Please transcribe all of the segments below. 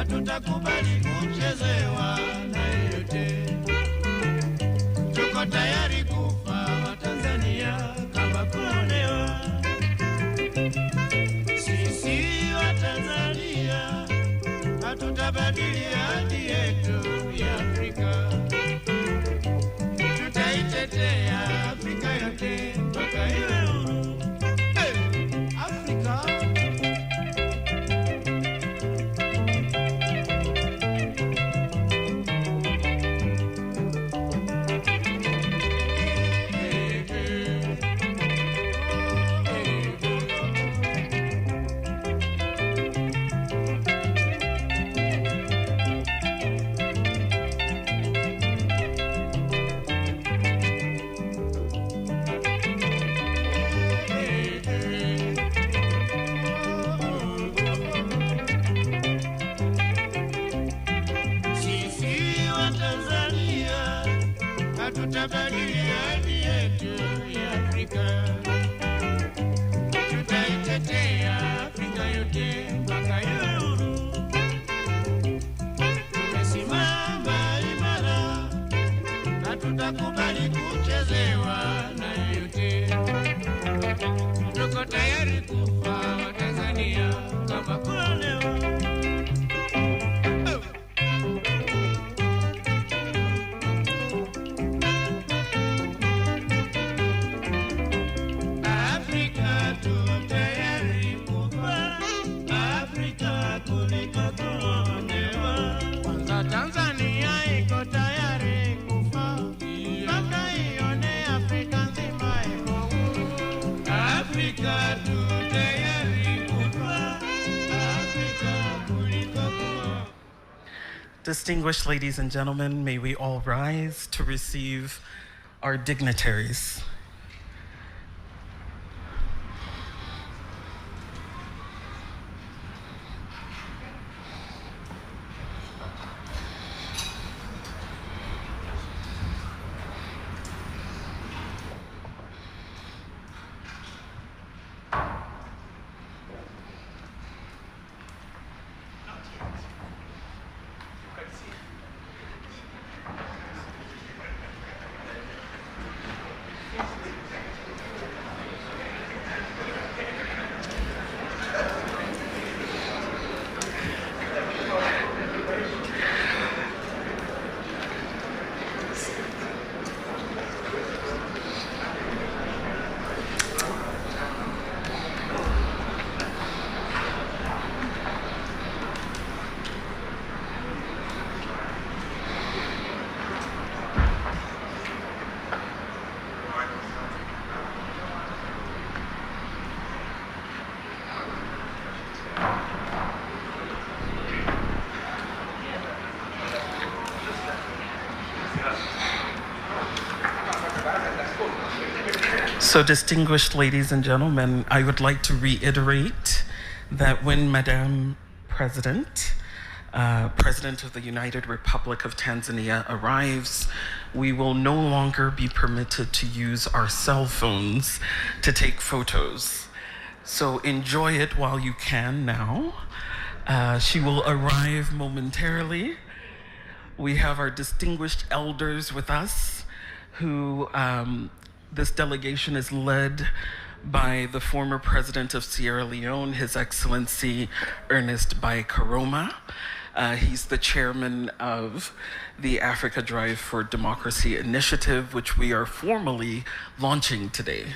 hatutakubali kuchezewa na yeyote. Tuko tayari kufa Watanzania kama kuonewa. Sisi Watanzania hatutabadili hadi yetu ya Afrika. Tutaitetea Afrika yote mpaka iwe huru. Afrika. Tutabadili hadi yetu ya Afrika. Tutaitetea Afrika yote mpaka iwe huru. Tumesimama imara, hatutakubali kuchezewa na yeyote. Tuko tayari kufa Watanzania kama kuonewa. Tanzania iko tayari kufa mpaka ione Afrika nzima iko huru. Afrika tu tayari kufa, Afrika kuliko kufa. Distinguished ladies and gentlemen, may we all rise to receive our dignitaries. So, distinguished ladies and gentlemen, I would like to reiterate that when Madam President, President of the United Republic of Tanzania arrives, we will no longer be permitted to use our cell phones to take photos. So enjoy it while you can now. She will arrive momentarily. We have our distinguished elders with us who this delegation is led by the former president of Sierra Leone, His Excellency Ernest Bai Koroma. He's the chairman of the Africa Drive for Democracy initiative, which we are formally launching today.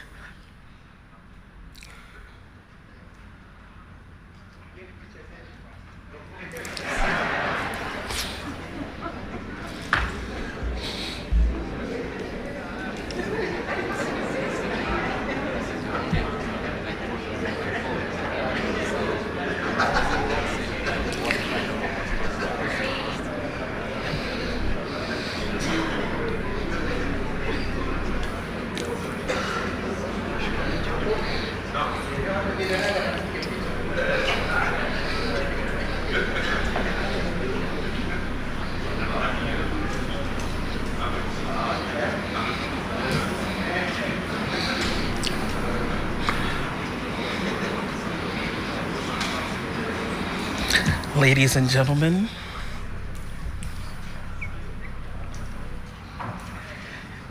Ladies and gentlemen,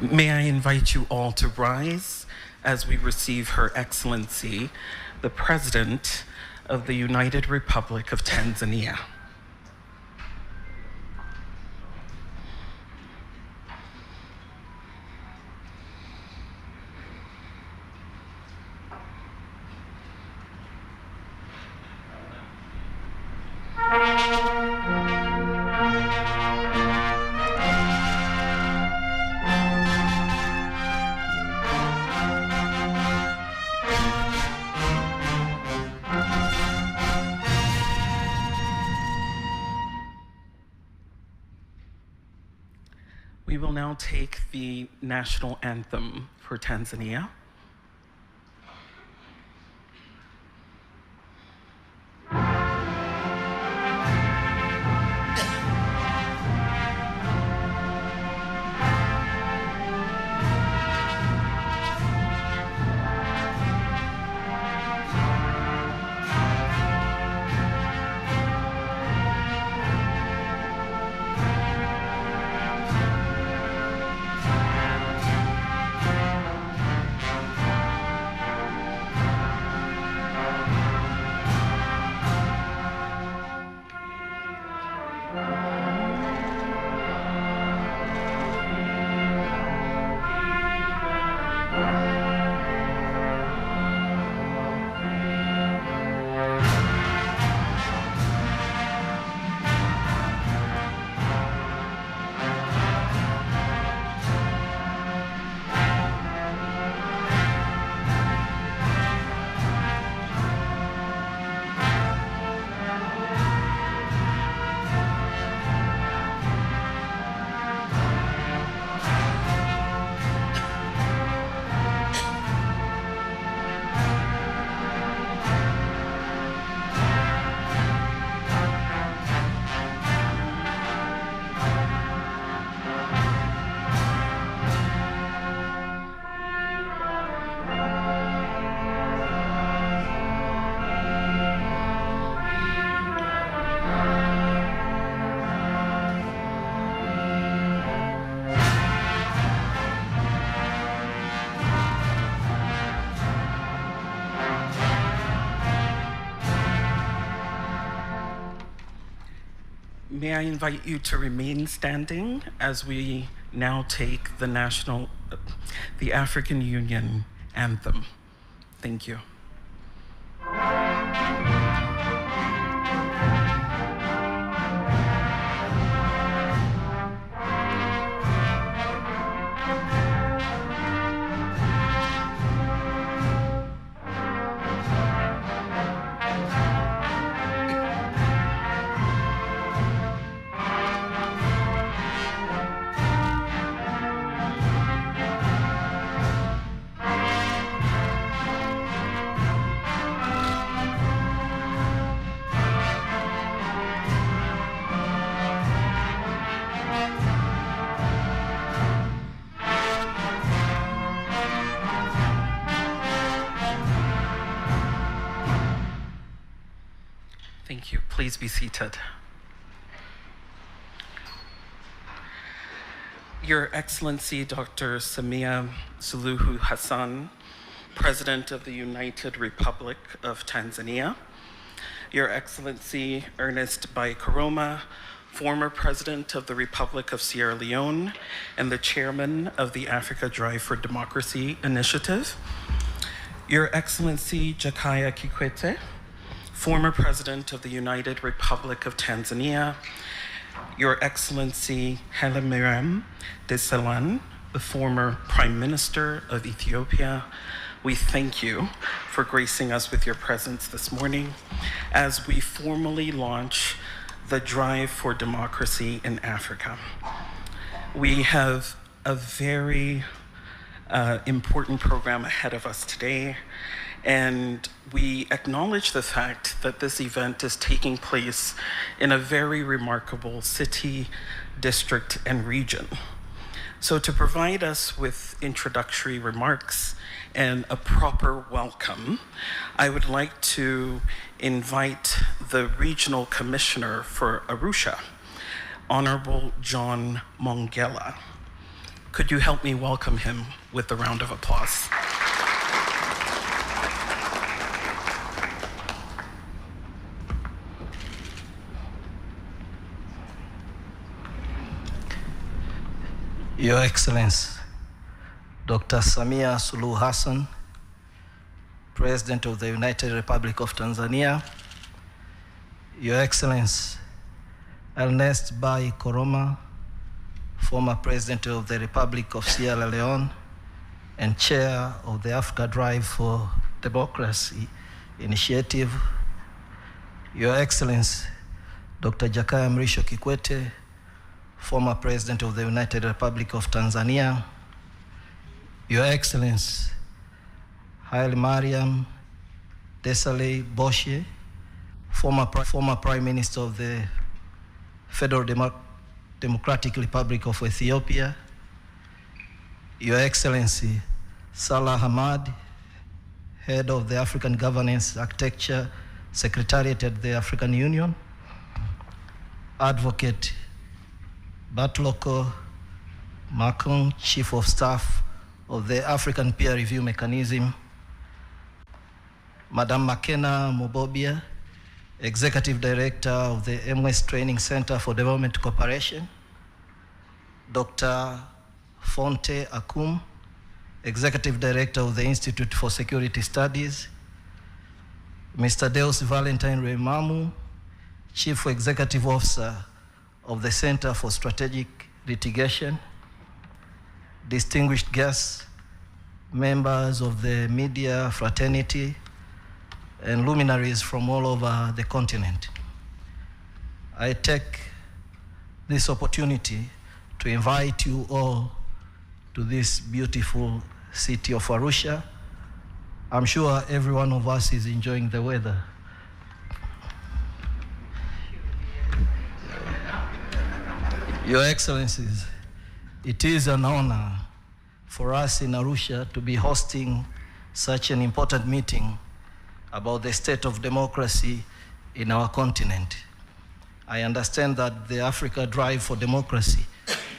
may I invite you all to rise as we receive Her Excellency, the President of the United Republic of Tanzania. We will now take the national anthem for Tanzania. May I invite you to remain standing as we now take the African Union anthem. Thank you. Thank you. Please be seated. Your Excellency, Dr. Samia Suluhu Hassan, President of the United Republic of Tanzania. Your Excellency, Ernest Bai Koroma, former President of the Republic of Sierra Leone and the Chairman of the Africa Drive for Democracy Initiative. Your Excellency, Jakaya Kikwete, former President of the United Republic of Tanzania. Your Excellency Hailemariam Desalegn, the former Prime Minister of Ethiopia, we thank you for gracing us with your presence this morning as we formally launch the Drive for Democracy in Africa. We have a very important program ahead of us today, and we acknowledge the fact that this event is taking place in a very remarkable city, district, and region. So to provide us with introductory remarks and a proper welcome, I would like to invite the Regional Commissioner for Arusha, Honorable John Mongella. Could you help me welcome him with a round of applause? Your Excellency, Dr. Samia Suluhu Hassan, President of the United Republic of Tanzania, Your Excellency, Ernest Bai Koroma, former President of the Republic of Sierra Leone and Chair of the Africa Drive for Democracy Initiative, Your Excellency, Dr. Jakaya Mrisho Kikwete, former President of the United Republic of Tanzania, Your Excellency, Haile Mariam Desalegn Boshe, former Prime Minister of the Federal Democratic Republic of Ethiopia, Your Excellency, Salah Hamad, Head of the African Governance Architecture Secretariat at the African Union, Advocate Batloko Makong, Chief of Staff of the African Peer Review Mechanism, Madam Makena Mobobia, Executive Director of the MS Training Center for Development Cooperation, Dr. Fonte Akum, Executive Director of the Institute for Security Studies, Mr. Deus Valentine Remamu, Chief Executive Officer of the Center for Strategic Litigation, distinguished guests, members of the media fraternity, and luminaries from all over the continent. I take this opportunity to invite you all to this beautiful city of Arusha. I'm sure every one of us is enjoying the weather. Your Excellencies, it is an honor for us in Arusha to be hosting such an important meeting about the state of democracy in our continent. I understand that the Africa Drive for Democracy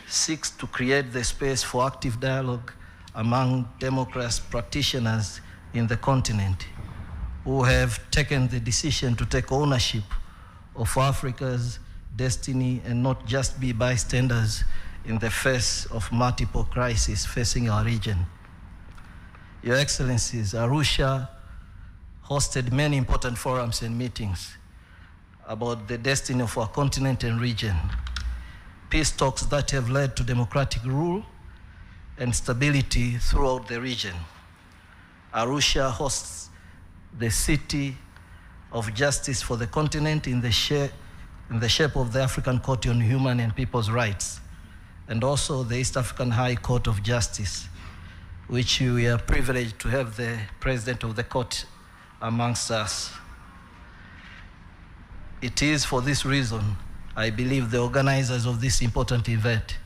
seeks to create the space for active dialogue among democracy practitioners in the continent who have taken the decision to take ownership of Africa's destiny and not just be bystanders in the face of multiple crises facing our region. Your Excellencies, Arusha hosted many important forums and meetings about the destiny of our continent and region, peace talks that have led to democratic rule and stability throughout the region. Arusha hosts the city of justice for the continent in the shape of the African Court on Human and People's Rights, and also the East African High Court of Justice, which we are privileged to have the President of the Court amongst us. It is for this reason, I believe the organizers of this important event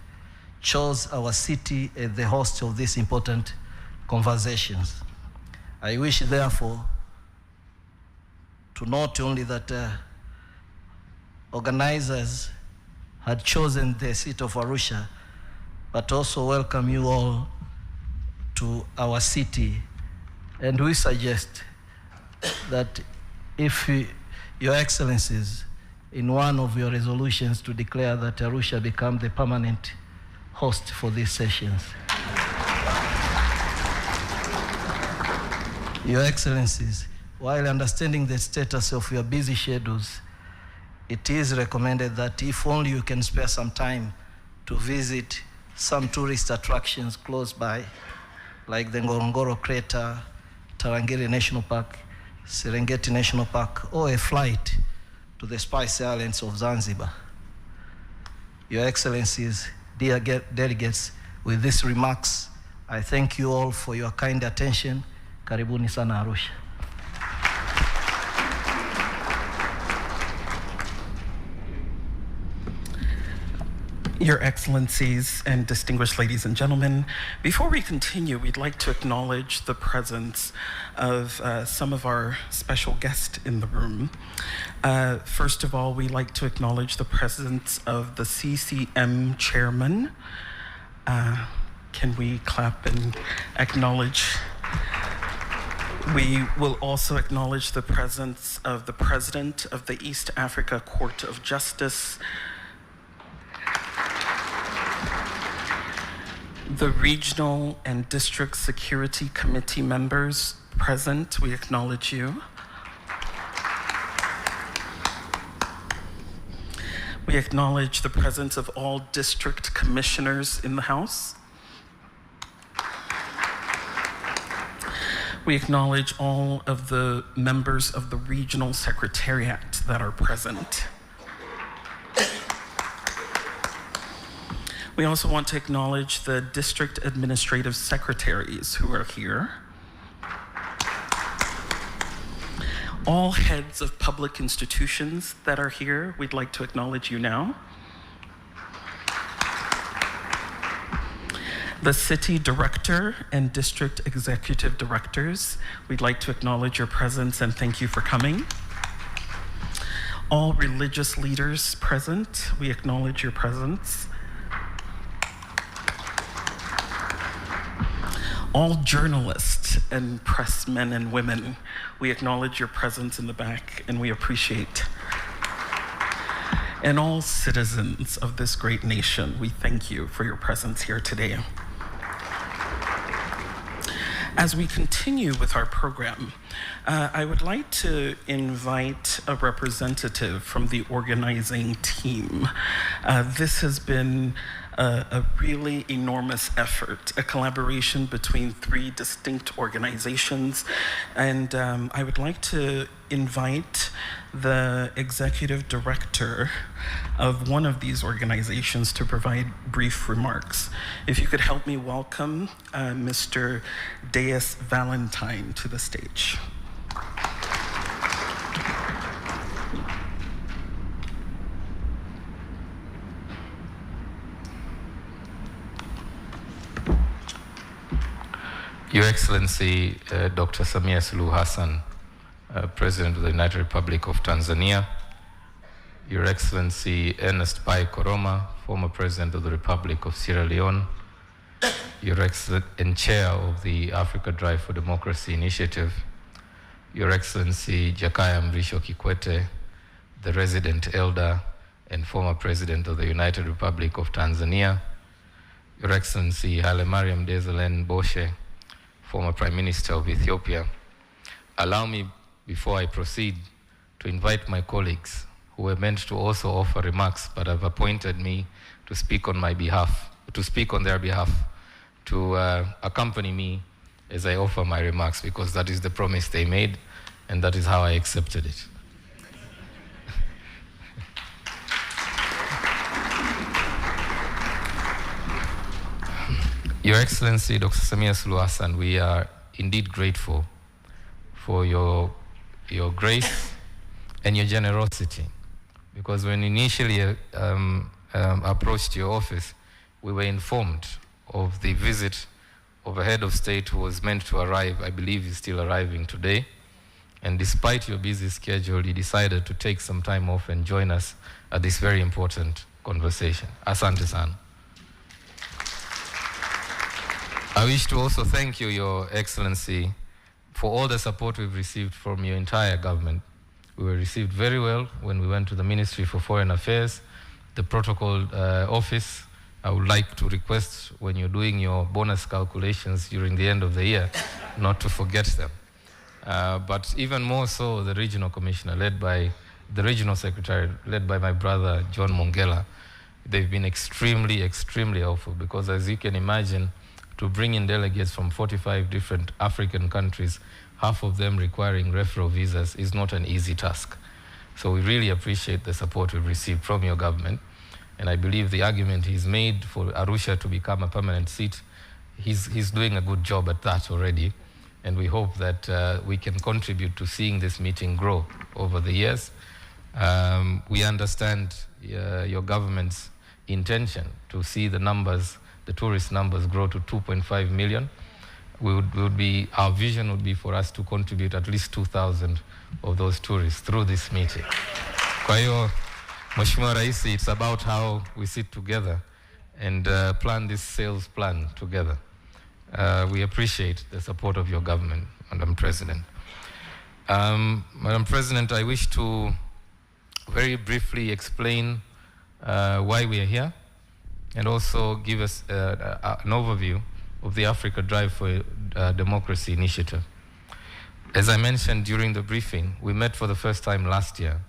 chose our city as the host of these important conversations. I wish, therefore, to note only that organizers had chosen the city of Arusha, but also welcome you all to our city. And we suggest that if Your Excellencies, in one of your resolutions to declare that Arusha become the permanent host for these sessions. Your Excellencies, while understanding the status of your busy schedules, it is recommended that if only you can spare some time to visit some tourist attractions close by, like the Ngorongoro Crater, Tarangire National Park, Serengeti National Park, or a flight to the Spice Islands of Zanzibar. Your Excellencies, dear delegates, with these remarks, I thank you all for your kind attention. Karibuni sana Arusha. Your Excellencies and distinguished ladies and gentlemen, before we continue, we'd like to acknowledge the presence of some of our special guests in the room. First of all, we'd like to acknowledge the presence of the CCM chairman. Can we clap and acknowledge? We will also acknowledge the presence of the president of the East Africa Court of Justice, the regional and district security committee members present. We acknowledge you. We acknowledge the presence of all district commissioners in the House. We acknowledge all of the members of the regional secretariat that are present. We also want to acknowledge the district administrative secretaries who are here. All heads of public institutions that are here, we'd like to acknowledge you now. The city director and district executive directors, we'd like to acknowledge your presence and thank you for coming. All religious leaders present, we acknowledge your presence. All journalists and press men and women, we acknowledge your presence in the back and we appreciate. And all citizens of this great nation, we thank you for your presence here today. As we continue with our program, I would like to invite a representative from the organizing team. This has been a really enormous effort, a collaboration between 3 distinct organizations. And I would like to invite the executive director of one of these organizations to provide brief remarks. If you could help me welcome Mr. Deus Valentine to the stage. Your Excellency, Dr. Samia Suluhu Hassan, President of the United Republic of Tanzania, Your Excellency Ernest Bai Koroma, former President of the Republic of Sierra Leone, Your Excellency and Chair of the Africa Drive for Democracy Initiative, Your Excellency Jakaya Mrisho Kikwete, the Resident Elder and former President of the United Republic of Tanzania, Your Excellency Haile Mariam Desalegn Boshe, former Prime Minister of Ethiopia. Allow me, before I proceed, to invite my colleagues who were meant to also offer remarks but have appointed me to speak on my behalf, to speak on their behalf, to accompany me as I offer my remarks, because that is the promise they made and that is how I accepted it. Your Excellency, Dr. Samia Suluhu Hassan, we are indeed grateful for your grace and your generosity, because when initially approached your office, we were informed of the visit of a head of state who was meant to arrive, I believe is still arriving today, and despite your busy schedule, you decided to take some time off and join us at this very important conversation. Asante sana. I wish to also thank you, Your Excellency, for all the support we've received from your entire government. We were received very well when we went to the Ministry for Foreign Affairs, the Protocol Office. I would like to request, when you're doing your bonus calculations during the end of the year, not to forget them. But even more so, the Regional Commissioner, led by the Regional Secretary, led by my brother, John Mongela. They've been extremely, extremely helpful, because as you can imagine, to bring in delegates from 45 different African countries, half of them requiring referral visas, is not an easy task. So we really appreciate the support we've received from your government. And I believe the argument he's made for Arusha to become a permanent seat, he's doing a good job at that already. And we hope that we can contribute to seeing this meeting grow over the years. We understand your government's intention to see the numbers, the tourist numbers grow to 2.5 million. Our vision would be for us to contribute at least 2,000 of those tourists through this meeting. Kwa hiyo, Mheshimiwa Rais, it's about how we sit together and plan this sales plan together. We appreciate the support of your government, Madam President. Madam President, I wish to very briefly explain why we are here and also give us an overview of the Africa Drive for Democracy initiative. As I mentioned during the briefing, we met for the first time last year.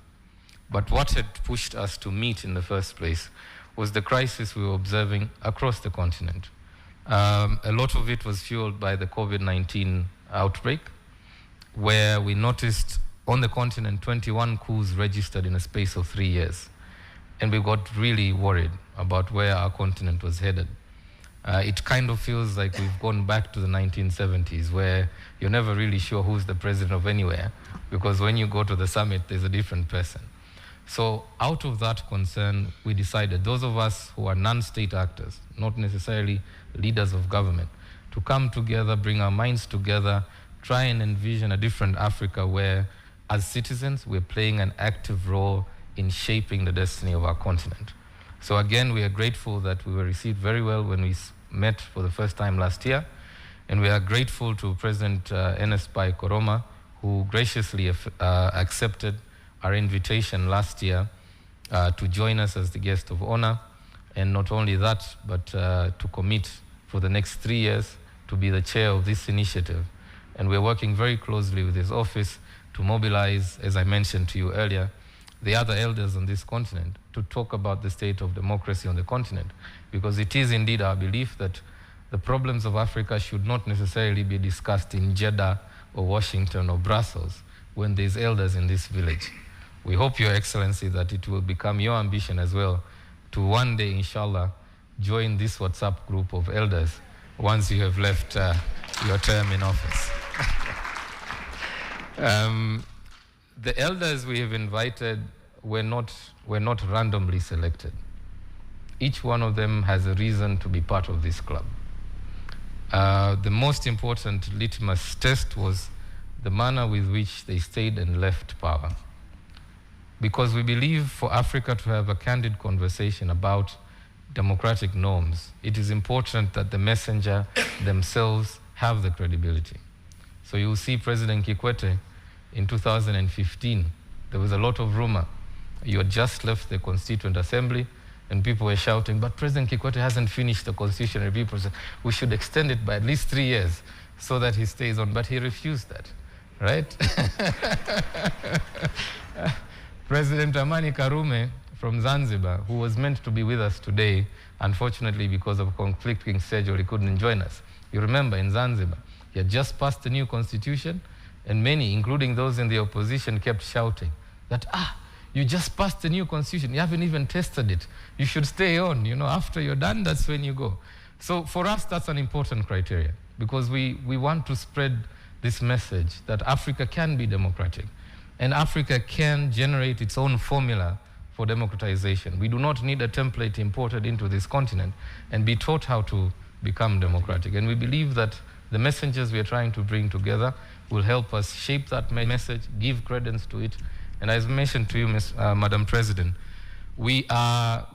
But what had pushed us to meet in the first place was the crisis we were observing across the continent. A lot of it was fueled by the COVID-19 outbreak, where we noticed on the continent 21 coups registered in a space of 3 years. And we got really worried about where our continent was headed. It kind of feels like we've gone back to the 1970s, where you're never really sure who's the president of anywhere, because when you go to the summit, there's a different person. So out of that concern, we decided, those of us who are non-state actors, not necessarily leaders of government, to come together, bring our minds together, try and envision a different Africa where, as citizens, we're playing an active role in shaping the destiny of our continent. So again, we are grateful that we were received very well when we met for the first time last year. And we are grateful to President Ernest Bai Koroma, who graciously accepted our invitation last year to join us as the guest of honor. And not only that, but to commit for the next 3 years to be the chair of this initiative. And we're working very closely with his office to mobilize, as I mentioned to you earlier, the other elders on this continent to talk about the state of democracy on the continent. Because it is indeed our belief that the problems of Africa should not necessarily be discussed in Jeddah or Washington or Brussels when there's elders in this village. We hope, Your Excellency, that it will become your ambition as well to one day, inshallah, join this WhatsApp group of elders once you have left your term in office. The elders we have invited were not randomly selected. Each one of them has a reason to be part of this club. The most important litmus test was the manner with which they stayed and left power. Because we believe for Africa to have a candid conversation about democratic norms, it is important that the messenger themselves have the credibility. So you'll see President Kikwete in 2015, there was a lot of rumor. You had just left the Constituent Assembly and people were shouting, but President Kikwete hasn't finished the Constitution Review process. We should extend it by at least 3 years so that he stays on, but he refused that, right? President Amani Karume from Zanzibar, who was meant to be with us today, unfortunately because of conflicting schedule, he couldn't join us. You remember in Zanzibar, he had just passed the new constitution, and many, including those in the opposition, kept shouting that, you just passed the new constitution, you haven't even tested it. You should stay on, after you're done, that's when you go. So for us, that's an important criteria, because we want to spread this message that Africa can be democratic, and Africa can generate its own formula for democratization. We do not need a template imported into this continent and be taught how to become democratic. And we believe that the messengers we are trying to bring together will help us shape that message, give credence to it. And as mentioned to you, Madam President, we are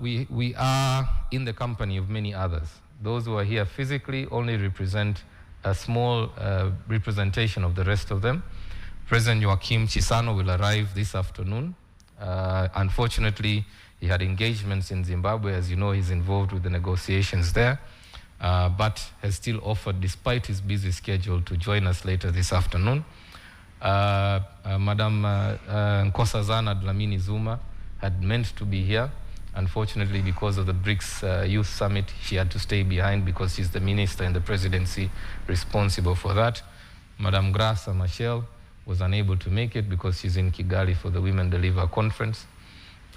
in the company of many others. Those who are here physically only represent a small representation of the rest of them. President Joaquim Chissano will arrive this afternoon. Unfortunately, he had engagements in Zimbabwe. As you know, he's involved with the negotiations there, but has still offered, despite his busy schedule, to join us later this afternoon. Madam Nkosazana Dlamini Zuma had meant to be here. Unfortunately, because of the BRICS Youth Summit, she had to stay behind because she's the minister in the presidency responsible for that. Madam Grasa Machel was unable to make it because she's in Kigali for the Women Deliver Conference.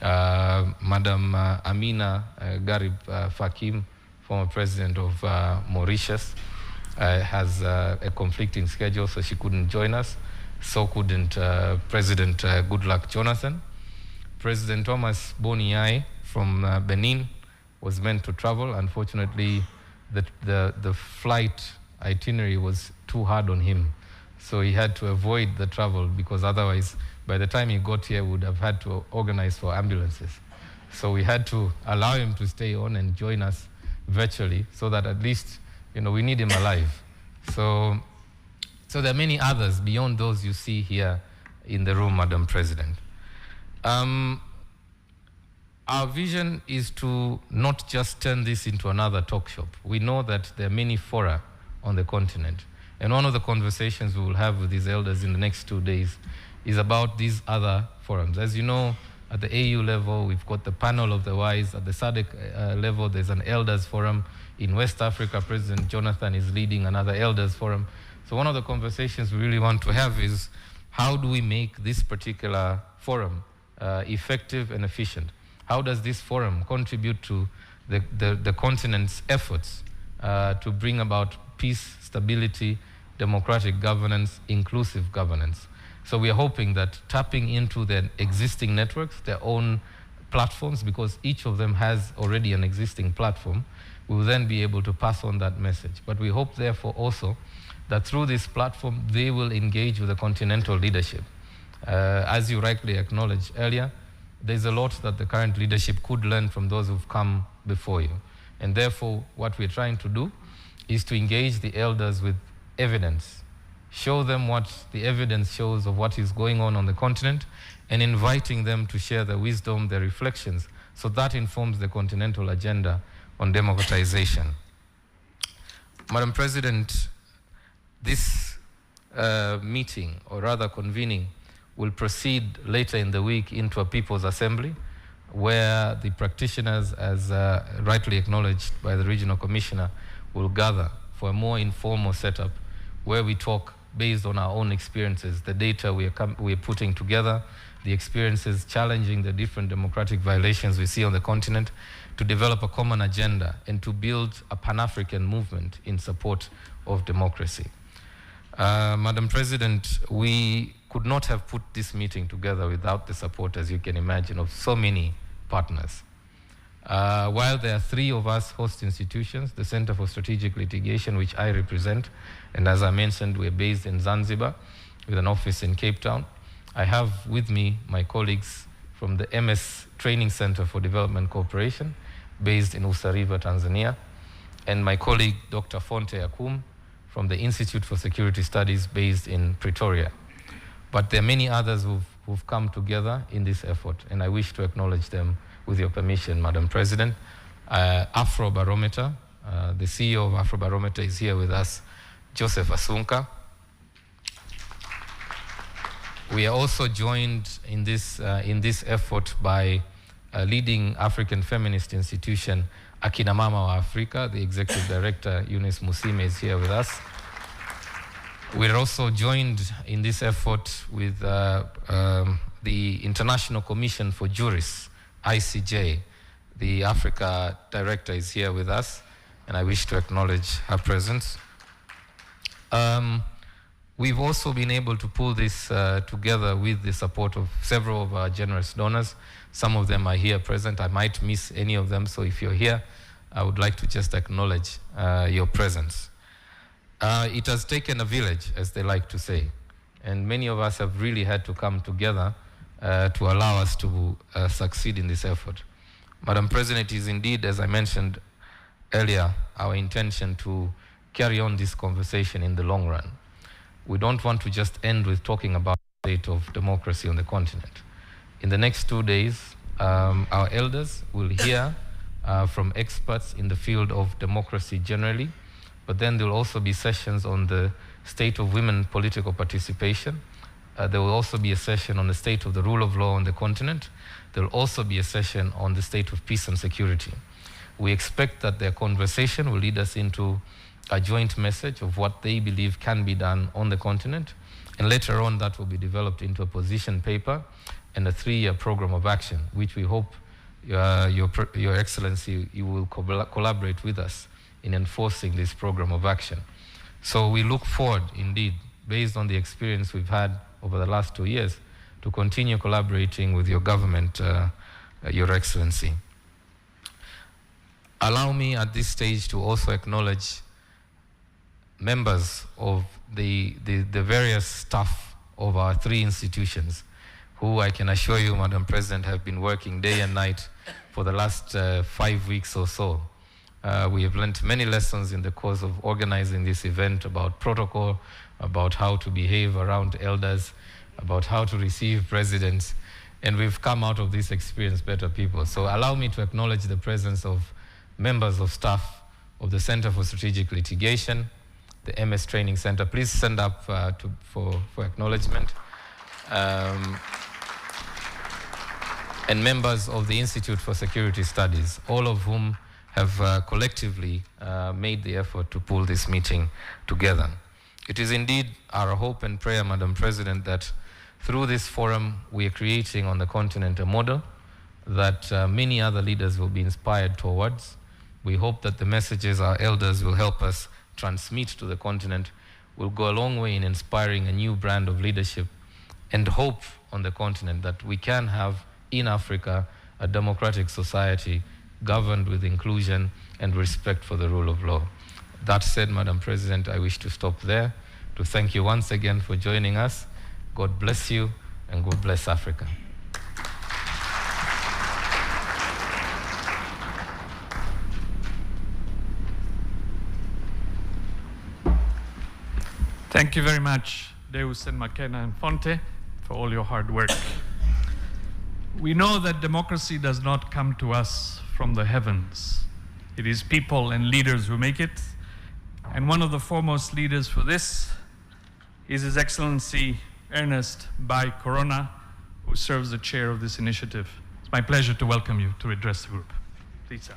Madam Amina Garib Fakim, former president of Mauritius, has a conflicting schedule, so she couldn't join us. So couldn't President Goodluck Jonathan. President Thomas Boniai from Benin was meant to travel. Unfortunately, the flight itinerary was too hard on him. So he had to avoid the travel, because otherwise, by the time he got here, we would have had to organize for ambulances. So we had to allow him to stay on and join us virtually, so that at least, we need him alive. So there are many others beyond those you see here in the room, Madam President. Our vision is to not just turn this into another talk shop. We know that there are many fora on the continent. And one of the conversations we will have with these elders in the next 2 days is about these other forums. As you know, at the AU level, we've got the panel of the wise. At the SADC level, there's an elders forum. In West Africa, President Jonathan is leading another elders forum. So one of the conversations we really want to have is, how do we make this particular forum effective and efficient? How does this forum contribute to the continent's efforts to bring about peace, stability, democratic governance, inclusive governance? So we are hoping that tapping into their existing networks, their own platforms, because each of them has already an existing platform, we will then be able to pass on that message. But we hope, therefore, also that through this platform, they will engage with the continental leadership. As you rightly acknowledged earlier, there's a lot that the current leadership could learn from those who've come before you. And therefore, what we're trying to do is to engage the elders with evidence, show them what the evidence shows of what is going on the continent, and inviting them to share their wisdom, their reflections, so that informs the continental agenda on democratization. Madam President, this meeting, or rather convening, will proceed later in the week into a People's Assembly, where the practitioners, as rightly acknowledged by the Regional Commissioner, will gather for a more informal setup, where we talk based on our own experiences, the data we are putting together, the experiences challenging the different democratic violations we see on the continent, to develop a common agenda and to build a Pan-African movement in support of democracy. Madam President, we could not have put this meeting together without the support, as you can imagine, of so many partners. While there are 3 of us host institutions, the Center for Strategic Litigation, which I represent, and as I mentioned, we're based in Zanzibar with an office in Cape Town. I have with me my colleagues from the MS Training Center for Development Cooperation, based in Usariva, Tanzania, and my colleague, Dr. Fonte Akum, from the Institute for Security Studies, based in Pretoria. But there are many others who've come together in this effort, and I wish to acknowledge them with your permission, Madam President. Afrobarometer, the CEO of Afrobarometer is here with us, Joseph Asunka. We are also joined in this effort by a leading African feminist institution, Akina Mama wa Afrika. The Executive Director, Eunice Musime, is here with us. We're also joined in this effort with the International Commission for Jurists, ICJ. The Africa Director is here with us, and I wish to acknowledge her presence. We've also been able to pull this together with the support of several of our generous donors. Some of them are here present. I might miss any of them, so if you're here, I would like to just acknowledge your presence. It has taken a village, as they like to say, and many of us have really had to come together to allow us to succeed in this effort. Madam President, it is indeed, as I mentioned earlier, our intention to carry on this conversation in the long run. We don't want to just end with talking about the state of democracy on the continent. In the next 2 days, our elders will hear from experts in the field of democracy generally, but then there will also be sessions on the state of women political participation. There will also be a session on the state of the rule of law on the continent. There will also be a session on the state of peace and security. We expect that their conversation will lead us into a joint message of what they believe can be done on the continent, and later on that will be developed into a position paper and a 3-year program of action, which we hope Your Excellency, you will collaborate with us in enforcing this program of action. So we look forward, indeed, based on the experience we've had over the last 2 years, to continue collaborating with your government, Your Excellency. Allow me at this stage to also acknowledge members of the various staff of our 3 institutions, who I can assure you, Madam President, have been working day and night for the last 5 weeks or so. We have learned many lessons in the course of organizing this event about protocol, about how to behave around elders, about how to receive presidents, and we've come out of this experience better people. So allow me to acknowledge the presence of members of staff of the Center for Strategic Litigation, the MS Training Center. Please stand up for acknowledgement. And members of the Institute for Security Studies, all of whom have collectively made the effort to pull this meeting together. It is indeed our hope and prayer, Madam President, that through this forum we are creating on the continent a model that many other leaders will be inspired towards. We hope that the messages our elders will help us transmit to the continent will go a long way in inspiring a new brand of leadership and hope on the continent that we can have in Africa a democratic society governed with inclusion and respect for the rule of law. That said, Madam President, I wish to stop there to thank you once again for joining us. God bless you and God bless Africa. Thank you very much, Deus and McKenna and Fonte, for all your hard work. We know that democracy does not come to us from the heavens. It is people and leaders who make it. And one of the foremost leaders for this is His Excellency Ernest Bai Corona, who serves the chair of this initiative. It's my pleasure to welcome you to address the group. Please, sir.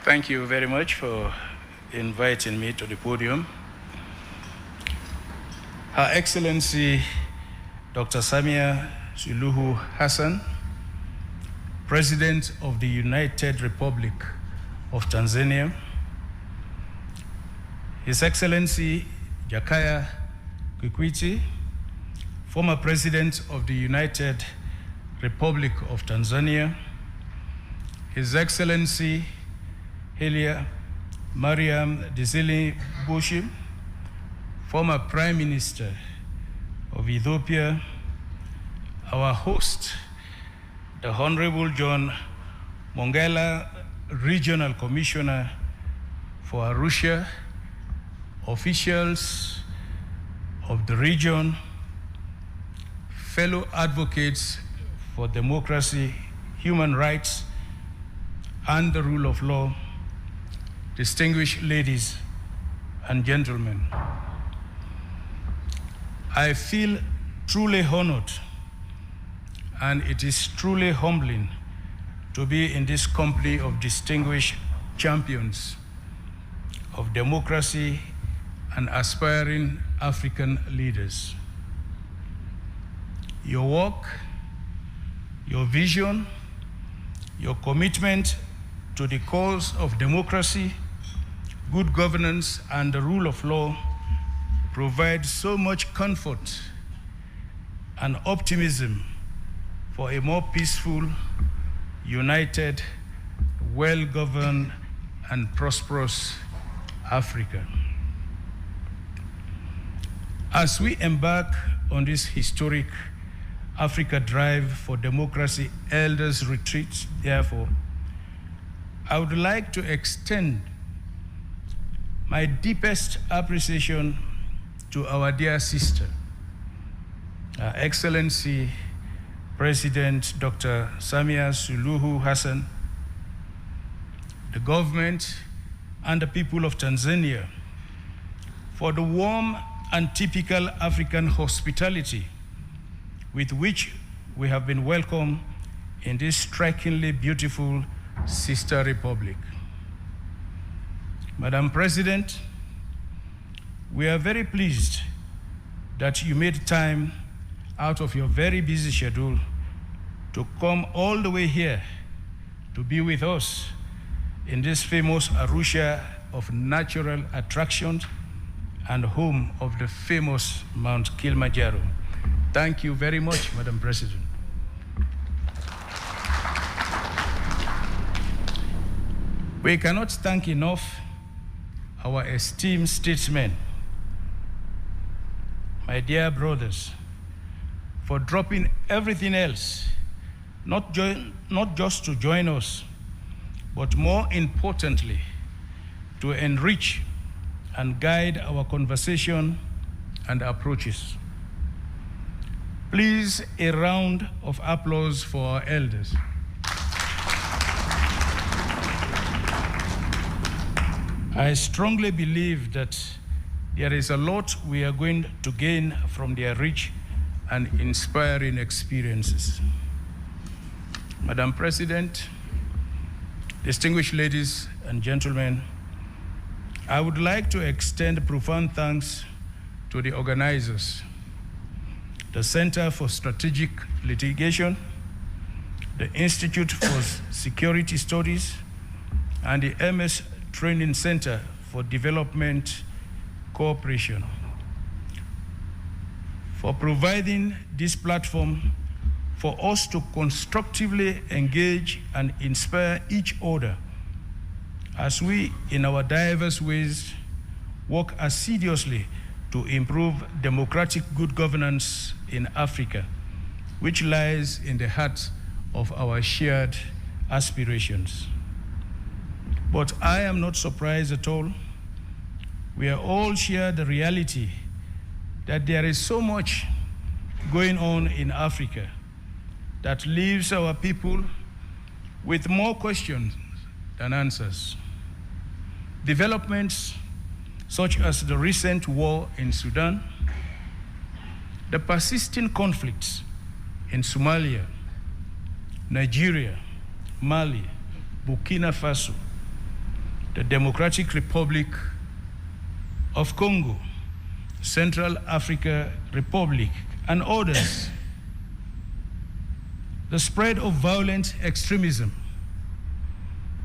Thank you very much for inviting me to the podium. Her Excellency Dr. Samia Suluhu Hassan, President of the United Republic of Tanzania, His Excellency Jakaya Kikwete, former President of the United Republic of Tanzania, His Excellency Helia Mariam Desalegn Bushim, former Prime Minister of Ethiopia, our host, the Honorable John Mongela, Regional Commissioner for Arusha, officials of the region, fellow advocates for democracy, human rights, and the rule of law, distinguished ladies and gentlemen. I feel truly honored, and it is truly humbling to be in this company of distinguished champions of democracy and aspiring African leaders. Your work, your vision, your commitment to the cause of democracy, good governance, and the rule of law provide so much comfort and optimism for a more peaceful, united, well-governed, and prosperous Africa. As we embark on this historic Africa Drive for Democracy Elders Retreat, therefore, I would like to extend my deepest appreciation to our dear sister, Her Excellency President Dr. Samia Suluhu Hassan, the government, and the people of Tanzania for the warm and typical African hospitality with which we have been welcomed in this strikingly beautiful sister republic. Madam President, we are very pleased that you made time out of your very busy schedule to come all the way here to be with us in this famous Arusha of natural attractions and home of the famous Mount Kilimanjaro. Thank you very much, Madam President. We cannot thank enough our esteemed statesmen, my dear brothers, for dropping everything else, not just to join us, but more importantly, to enrich and guide our conversation and approaches. Please, a round of applause for our elders. I strongly believe that there is a lot we are going to gain from their rich and inspiring experiences. Madam President, distinguished ladies and gentlemen, I would like to extend profound thanks to the organizers, the Center for Strategic Litigation, the Institute for Security Studies, and the MS Training Center for Development Cooperation for providing this platform for us to constructively engage and inspire each other as we, in our diverse ways, work assiduously to improve democratic good governance in Africa, which lies in the heart of our shared aspirations. But I am not surprised at all. We are all share the reality that there is so much going on in Africa that leaves our people with more questions than answers. Developments such as the recent war in Sudan, the persisting conflicts in Somalia, Nigeria, Mali, Burkina Faso, the Democratic Republic of Congo, Central Africa Republic, and others. The spread of violent extremism,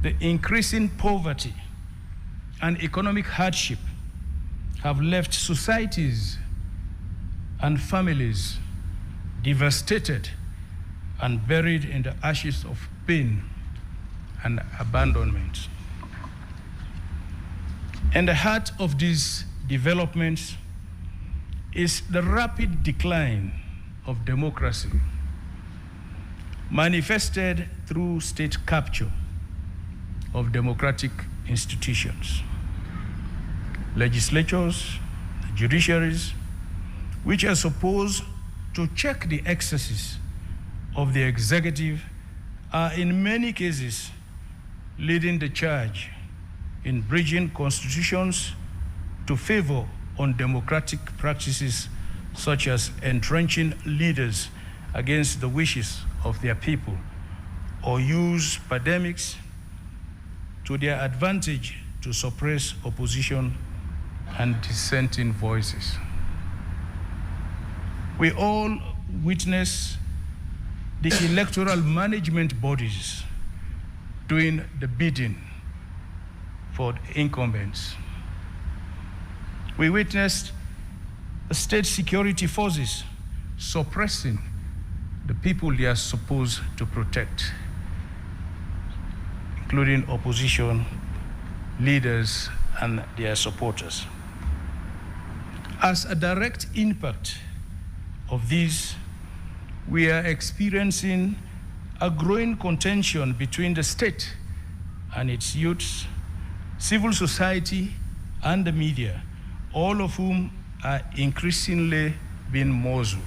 the increasing poverty, and economic hardship have left societies and families devastated and buried in the ashes of pain and abandonment. In the heart of these developments is the rapid decline of democracy, manifested through state capture of democratic institutions, legislatures, judiciaries, which are supposed to check the excesses of the executive, are in many cases leading the charge in bridging constitutions to favor undemocratic practices such as entrenching leaders against the wishes of their people, or use pandemics to their advantage to suppress opposition and dissenting voices. We all witness the electoral management bodies doing the bidding for the incumbents. We witnessed the state security forces suppressing the people they are supposed to protect, including opposition leaders and their supporters. As a direct impact of this, we are experiencing a growing contention between the state and its youths, civil society, and the media, all of whom are increasingly being muzzled.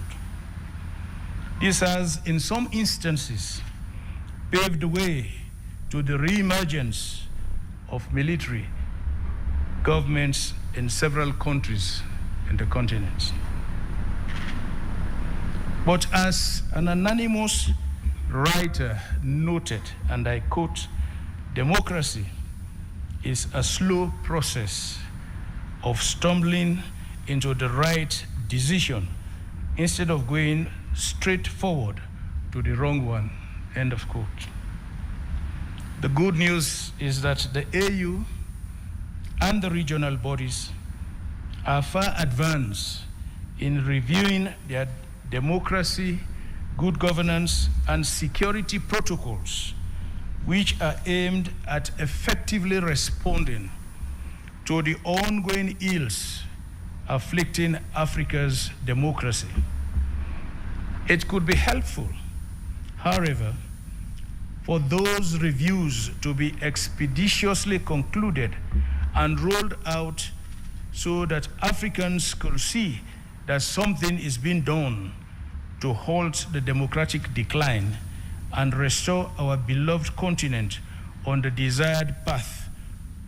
This has, in some instances, paved the way to the re-emergence of military governments in several countries in the continent. But as an anonymous writer noted, and I quote, "Democracy is a slow process of stumbling into the right decision instead of going straight forward to the wrong one, end of quote. The good news is that the AU and the regional bodies are far advanced in reviewing their democracy, good governance, and security protocols, which are aimed at effectively responding to the ongoing ills afflicting Africa's democracy. It could be helpful, however, for those reviews to be expeditiously concluded and rolled out so that Africans could see that something is being done to halt the democratic decline and restore our beloved continent on the desired path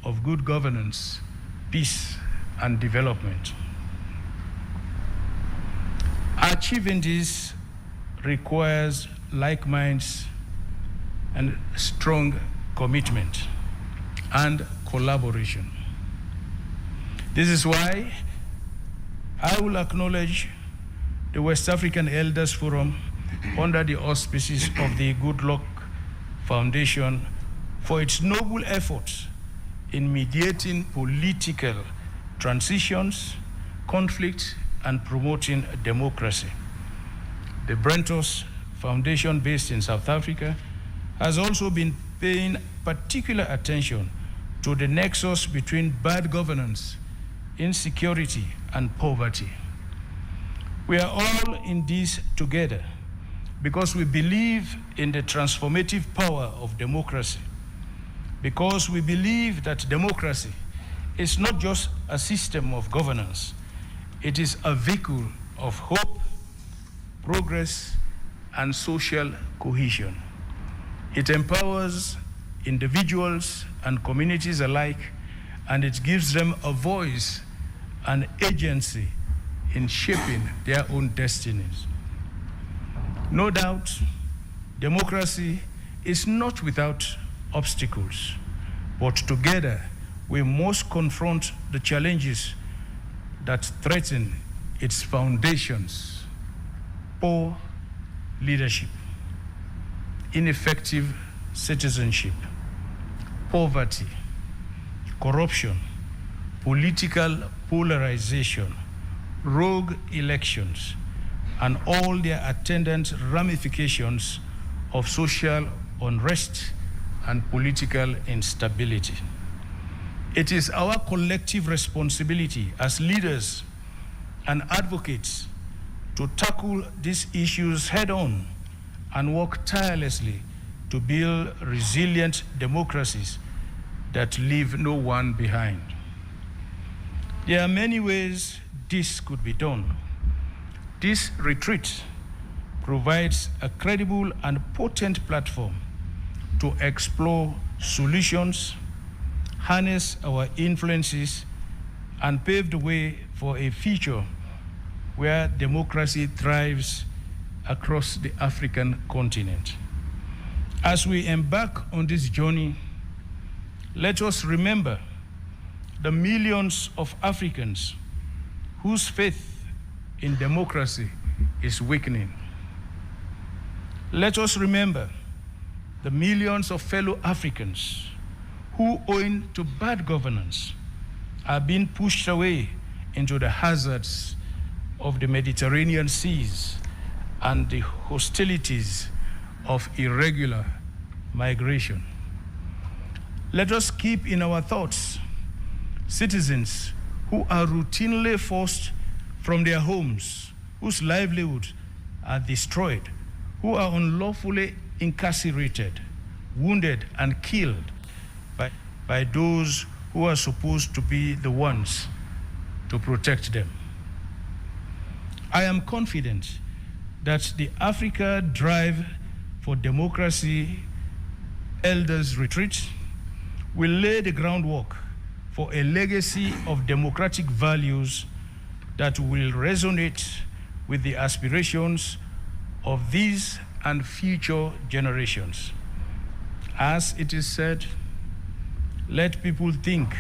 of good governance, peace, and development. Achieving this requires like minds and strong commitment and collaboration. This is why I will acknowledge the West African Elders Forum under the auspices of the Good Luck Foundation for its noble efforts in mediating political transitions, conflict, and promoting democracy. The Brentos Foundation, based in South Africa, has also been paying particular attention to the nexus between bad governance, insecurity, and poverty. We are all in this together because we believe in the transformative power of democracy, because we believe that democracy is not just a system of governance, it is a vehicle of hope, progress, and social cohesion. It empowers individuals and communities alike, and it gives them a voice and agency in shaping their own destinies. No doubt, democracy is not without obstacles, but together we must confront the challenges that threaten its foundations: poor leadership, ineffective citizenship, poverty, corruption, political polarization, rogue elections, and all their attendant ramifications of social unrest and political instability. It is our collective responsibility as leaders and advocates to tackle these issues head-on and work tirelessly to build resilient democracies that leave no one behind. There are many ways this could be done. This retreat provides a credible and potent platform to explore solutions, harness our influences, and pave the way for a future where democracy thrives across the African continent. As we embark on this journey, let us remember the millions of Africans whose faith in democracy is weakening. Let us remember the millions of fellow Africans who, owing to bad governance, are being pushed away into the hazards of the Mediterranean seas and the hostilities of irregular migration. Let us keep in our thoughts citizens who are routinely forced from their homes, whose livelihoods are destroyed, who are unlawfully incarcerated, wounded, and killed by those who are supposed to be the ones to protect them. I am confident that the Africa Drive for Democracy Elders Retreat will lay the groundwork for a legacy of democratic values that will resonate with the aspirations of these and future generations. As it is said, let people think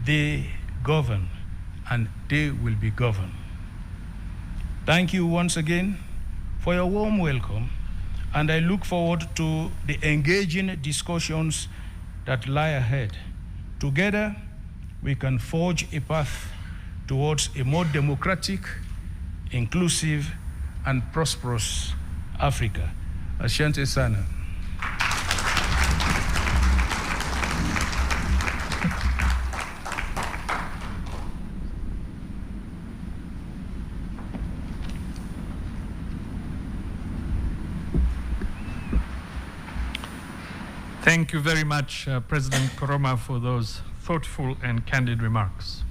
they govern and they will be governed. Thank you once again for your warm welcome, and I look forward to the engaging discussions that lie ahead. Together, we can forge a path towards a more democratic, inclusive, and prosperous Africa. Asante sana. Thank you very much, President Koroma, for those thoughtful and candid remarks.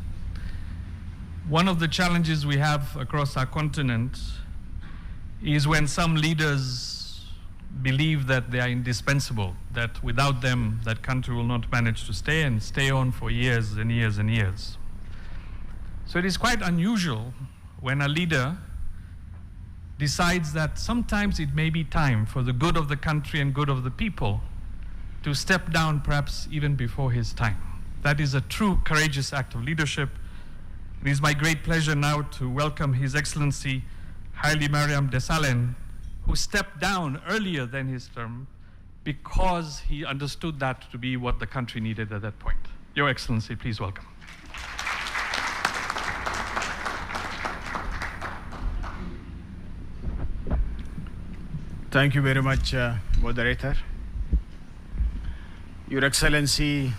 One of the challenges we have across our continent is when some leaders believe that they are indispensable, that without them, that country will not manage to stay and stay on for years and years and years. So it is quite unusual when a leader decides that sometimes it may be time for the good of the country and good of the people to step down perhaps even before his time. That is a true courageous act of leadership. It is my great pleasure now to welcome His Excellency Haile Mariam Desalegn, who stepped down earlier than his term because he understood that to be what the country needed at that point. Your Excellency, please welcome. Thank you very much, Moderator. Your Excellency,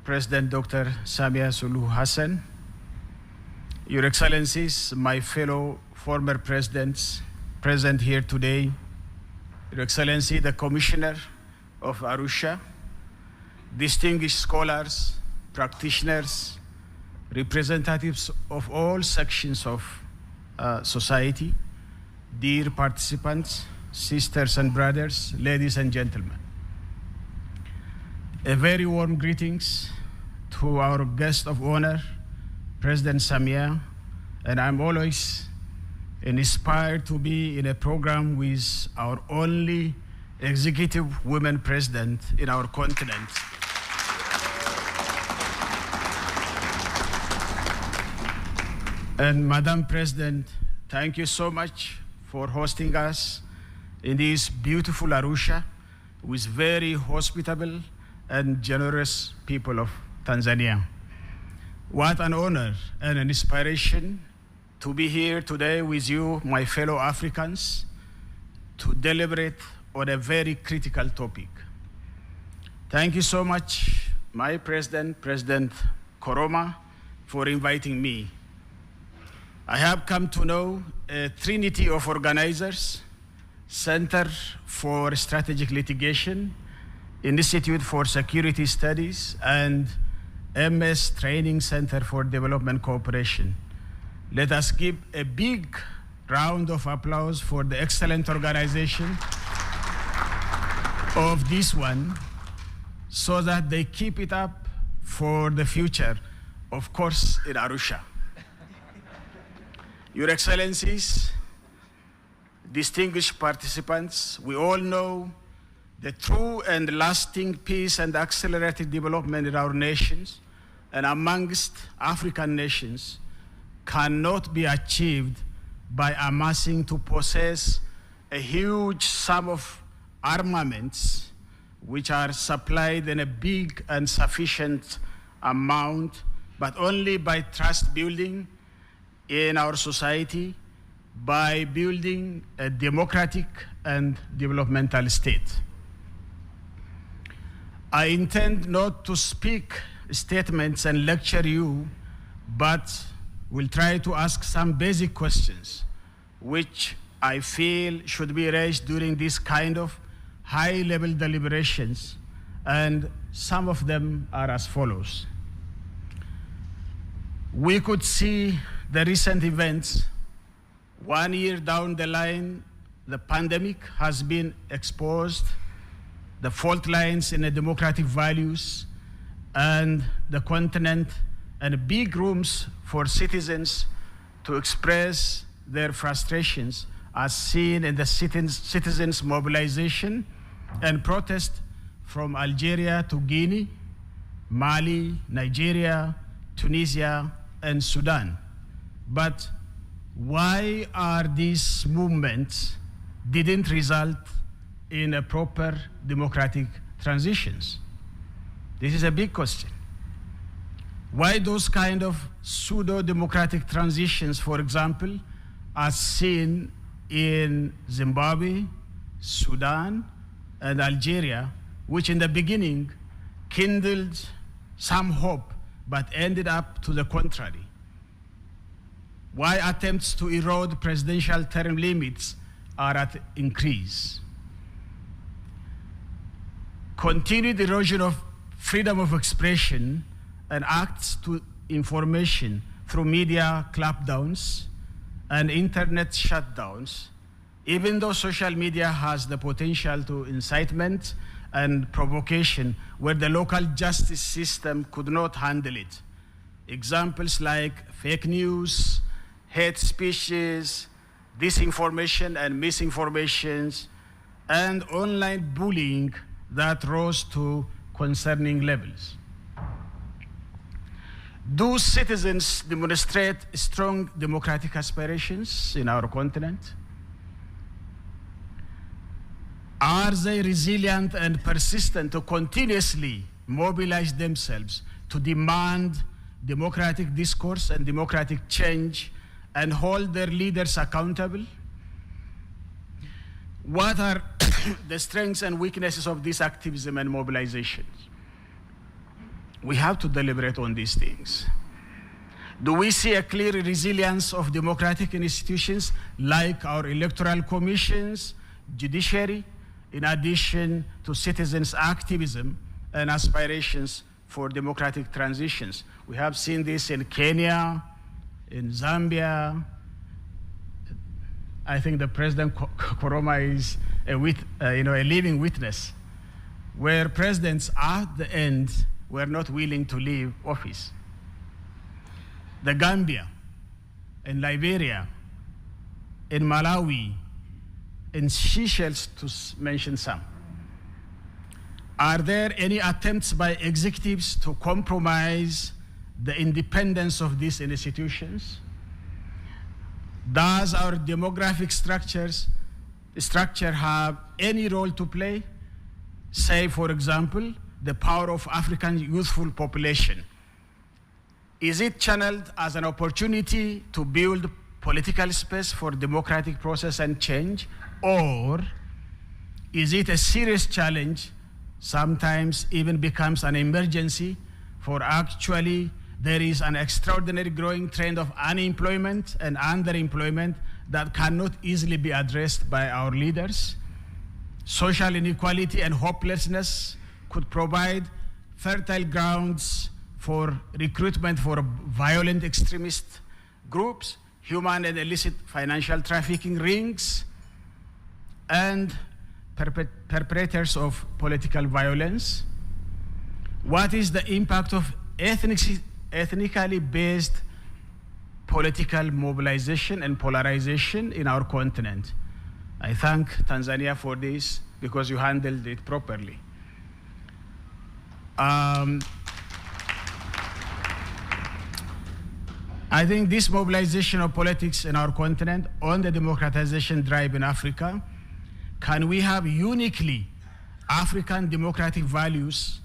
President Dr. Samia Suluhu Hassan, Your Excellencies, my fellow former presidents present here today, Your Excellency, the Commissioner of Arusha, distinguished scholars, practitioners, representatives of all sections of society, dear participants, sisters and brothers, ladies and gentlemen. A very warm greetings to our guest of honor, President Samia, and I'm always inspired to be in a program with our only executive women president in our continent. And Madam President, thank you so much for hosting us in this beautiful Arusha with very hospitable and generous people of Tanzania. What an honor and an inspiration to be here today with you, my fellow Africans, to deliberate on a very critical topic. Thank you so much, my President, President Koroma, for inviting me. I have come to know a trinity of organizers: Center for Strategic Litigation, Institute for Security Studies, and MS Training Center for Development Cooperation. Let us give a big round of applause for the excellent organization of this one, so that they keep it up for the future, of course, in Arusha. Your Excellencies, distinguished participants, we all know the true and lasting peace and accelerated development in our nations and amongst African nations cannot be achieved by amassing to possess a huge sum of armaments which are supplied in a big and sufficient amount, but only by trust building in our society, by building a democratic and developmental state. I intend not to speak statements and lecture you, but will try to ask some basic questions which I feel should be raised during this kind of high-level deliberations, and some of them are as follows. We could see the recent events. 1 year down the line, the pandemic has been exposed, the fault lines in the democratic values, and the continent, and big rooms for citizens to express their frustrations, as seen in the citizens' mobilization and protest from Algeria to Guinea, Mali, Nigeria, Tunisia, and Sudan. But why are these movements didn't result in a proper democratic transitions? This is a big question. Why those kind of pseudo-democratic transitions, for example, are seen in Zimbabwe, Sudan, and Algeria, which in the beginning kindled some hope, but ended up to the contrary? Why attempts to erode presidential term limits are at increase? Continued erosion of freedom of expression and acts to information through media clampdowns and internet shutdowns, even though social media has the potential to incitement and provocation where the local justice system could not handle it. Examples like fake news, hate speeches, disinformation and misinformations, and online bullying that rose to concerning levels. Do citizens demonstrate strong democratic aspirations in our continent? Are they resilient and persistent to continuously mobilize themselves to demand democratic discourse and democratic change and hold their leaders accountable? What are the strengths and weaknesses of this activism and mobilization? We have to deliberate on these things. Do we see a clear resilience of democratic institutions like our electoral commissions, judiciary, in addition to citizens' activism and aspirations for democratic transitions? We have seen this in Kenya, in Zambia. I think the President Koroma is a living witness, where presidents at the end were not willing to leave office. The Gambia, in Liberia, in Malawi, in Seychelles, to mention some. Are there any attempts by executives to compromise the independence of these institutions? Does our demographic structure have any role to play? Say, for example, the power of African youthful population. Is it channeled as an opportunity to build political space for democratic process and change? Or is it a serious challenge, sometimes even becomes an emergency, for actually there is an extraordinary growing trend of unemployment and underemployment that cannot easily be addressed by our leaders? Social inequality and hopelessness could provide fertile grounds for recruitment for violent extremist groups, human and illicit financial trafficking rings, and perpetrators of political violence. What is the impact of ethnically based political mobilization and polarization in our continent? I thank Tanzania for this because you handled it properly. I think this mobilization of politics in our continent on the democratization drive in Africa, can we have uniquely African democratic values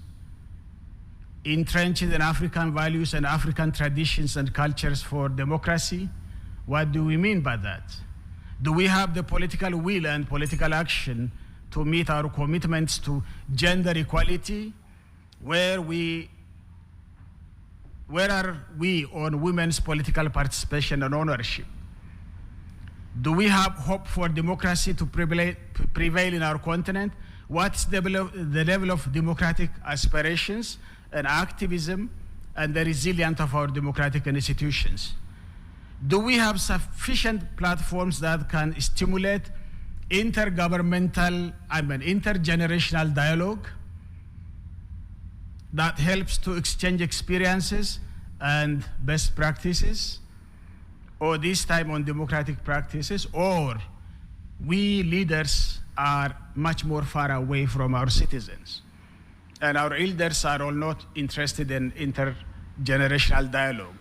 entrenched in African values and African traditions and cultures for democracy? What do we mean by that? Do we have the political will and political action to meet our commitments to gender equality? Where are we on women's political participation and ownership? Do we have hope for democracy to prevail in our continent? What's the level of democratic aspirations and activism and the resilience of our democratic institutions? Do we have sufficient platforms that can stimulate intergenerational dialogue that helps to exchange experiences and best practices, or this time on democratic practices, or we leaders are much more far away from our citizens and our elders are all not interested in intergenerational dialogue?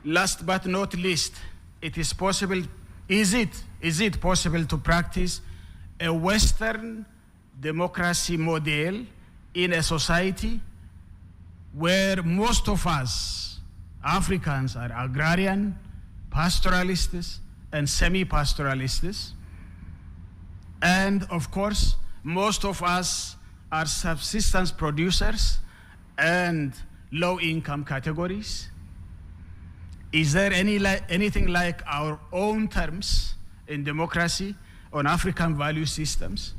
Last but not least, is it possible to practice a Western democracy model in a society where most of us Africans are agrarian, pastoralists, and semi-pastoralists? And of course, most of us are subsistence producers and low-income categories. Is there anything like our own terms in democracy on African value systems?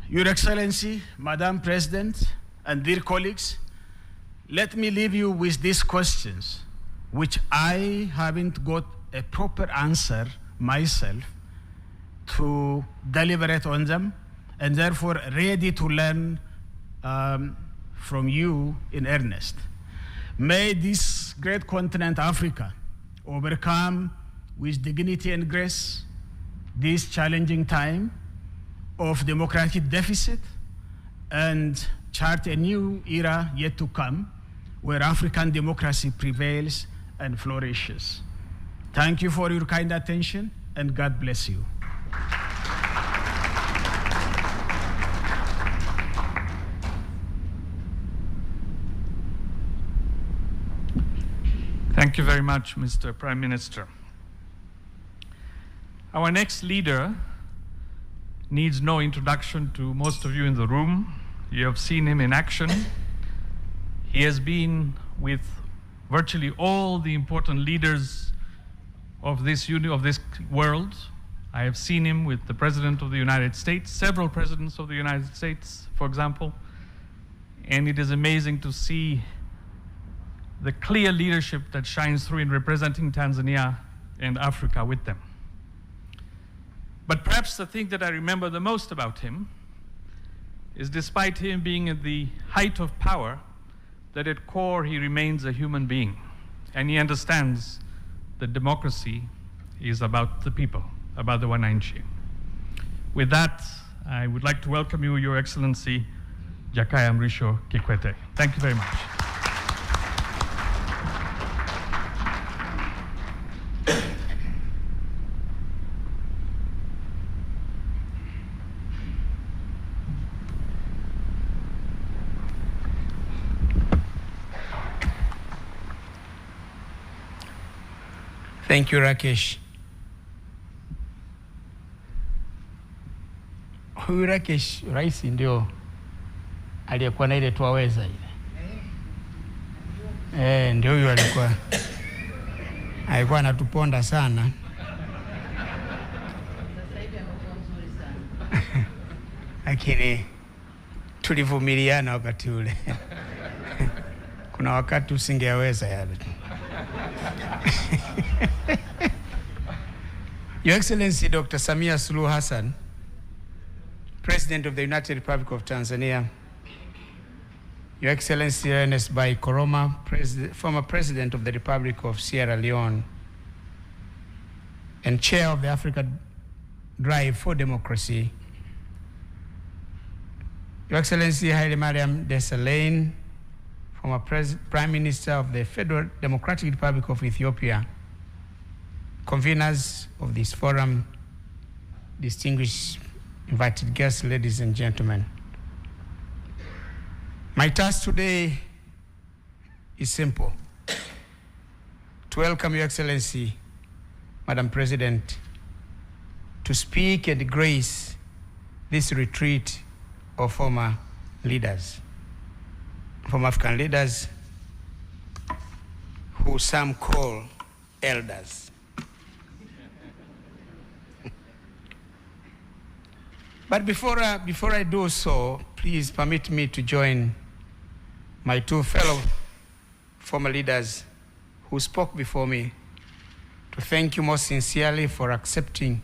Your Excellency, Madam President, and dear colleagues, let me leave you with these questions, which I haven't got a proper answer myself to deliberate on them, and therefore ready to learn from you in earnest. May this great continent, Africa, overcome with dignity and grace this challenging time of democratic deficit and chart a new era yet to come where African democracy prevails and flourishes. Thank you for your kind attention, and God bless you. Thank you very much, Mr. Prime Minister. Our next leader needs no introduction to most of you in the room. You have seen him in action. He has been with virtually all the important leaders of this world. I have seen him with the President of the United States, several presidents of the United States, for example, and it is amazing to see the clear leadership that shines through in representing Tanzania and Africa with them. But perhaps the thing that I remember the most about him is, despite him being at the height of power, that at core he remains a human being, and he understands that democracy is about the people, about the wananchi. With that, I would like to welcome you, Your Excellency, Jakaya Mrisho Kikwete. Thank you very much. Thank you, Rakesh. Huyu Rakesh, rais ndio aliyekuwa na ile tuwaweza ile. Ndio huyu alikuwa anatuponda sana. Lakini tulivumiliana wakati ule. Kuna wakati usingeweza yale. Your Excellency Dr. Samia Suluhu Hassan, President of the United Republic of Tanzania, Your Excellency Ernest Bai Koroma, former President of the Republic of Sierra Leone, and Chair of the Africa Drive for Democracy, Your Excellency Haile Mariam Desalegn, former Prime Minister of the Federal Democratic Republic of Ethiopia, conveners of this forum, distinguished invited guests, ladies and gentlemen. My task today is simple: to welcome Your Excellency, Madam President, to speak and grace this retreat of former leaders, from African leaders who some call elders. But before I do so, please permit me to join my two fellow former leaders who spoke before me to thank you most sincerely for accepting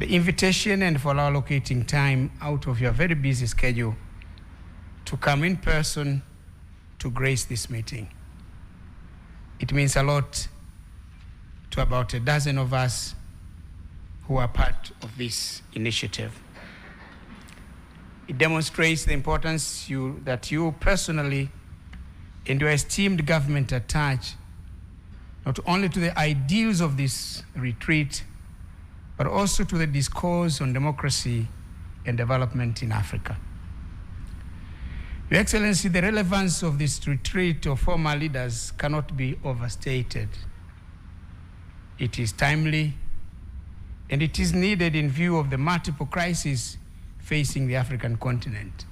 the invitation and for allocating time out of your very busy schedule to come in person to grace this meeting. It means a lot to about a dozen of us who are part of this initiative. It demonstrates the importance that you personally and your esteemed government attach not only to the ideals of this retreat, but also to the discourse on democracy and development in Africa. Your Excellency, the relevance of this retreat of former leaders cannot be overstated. It is timely, and it is needed in view of the multiple crises facing the African continent.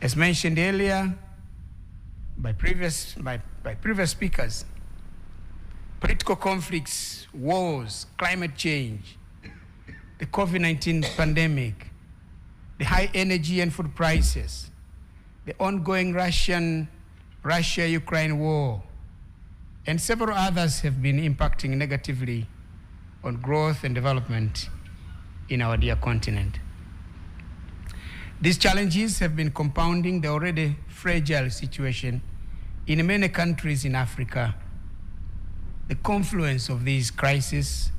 As mentioned earlier by previous speakers, political conflicts, wars, climate change, the COVID-19 pandemic, the high energy and food prices, the ongoing Russia-Ukraine war, and several others have been impacting negatively on growth and development in our dear continent. These challenges have been compounding the already fragile situation in many countries in Africa. The confluence of these crises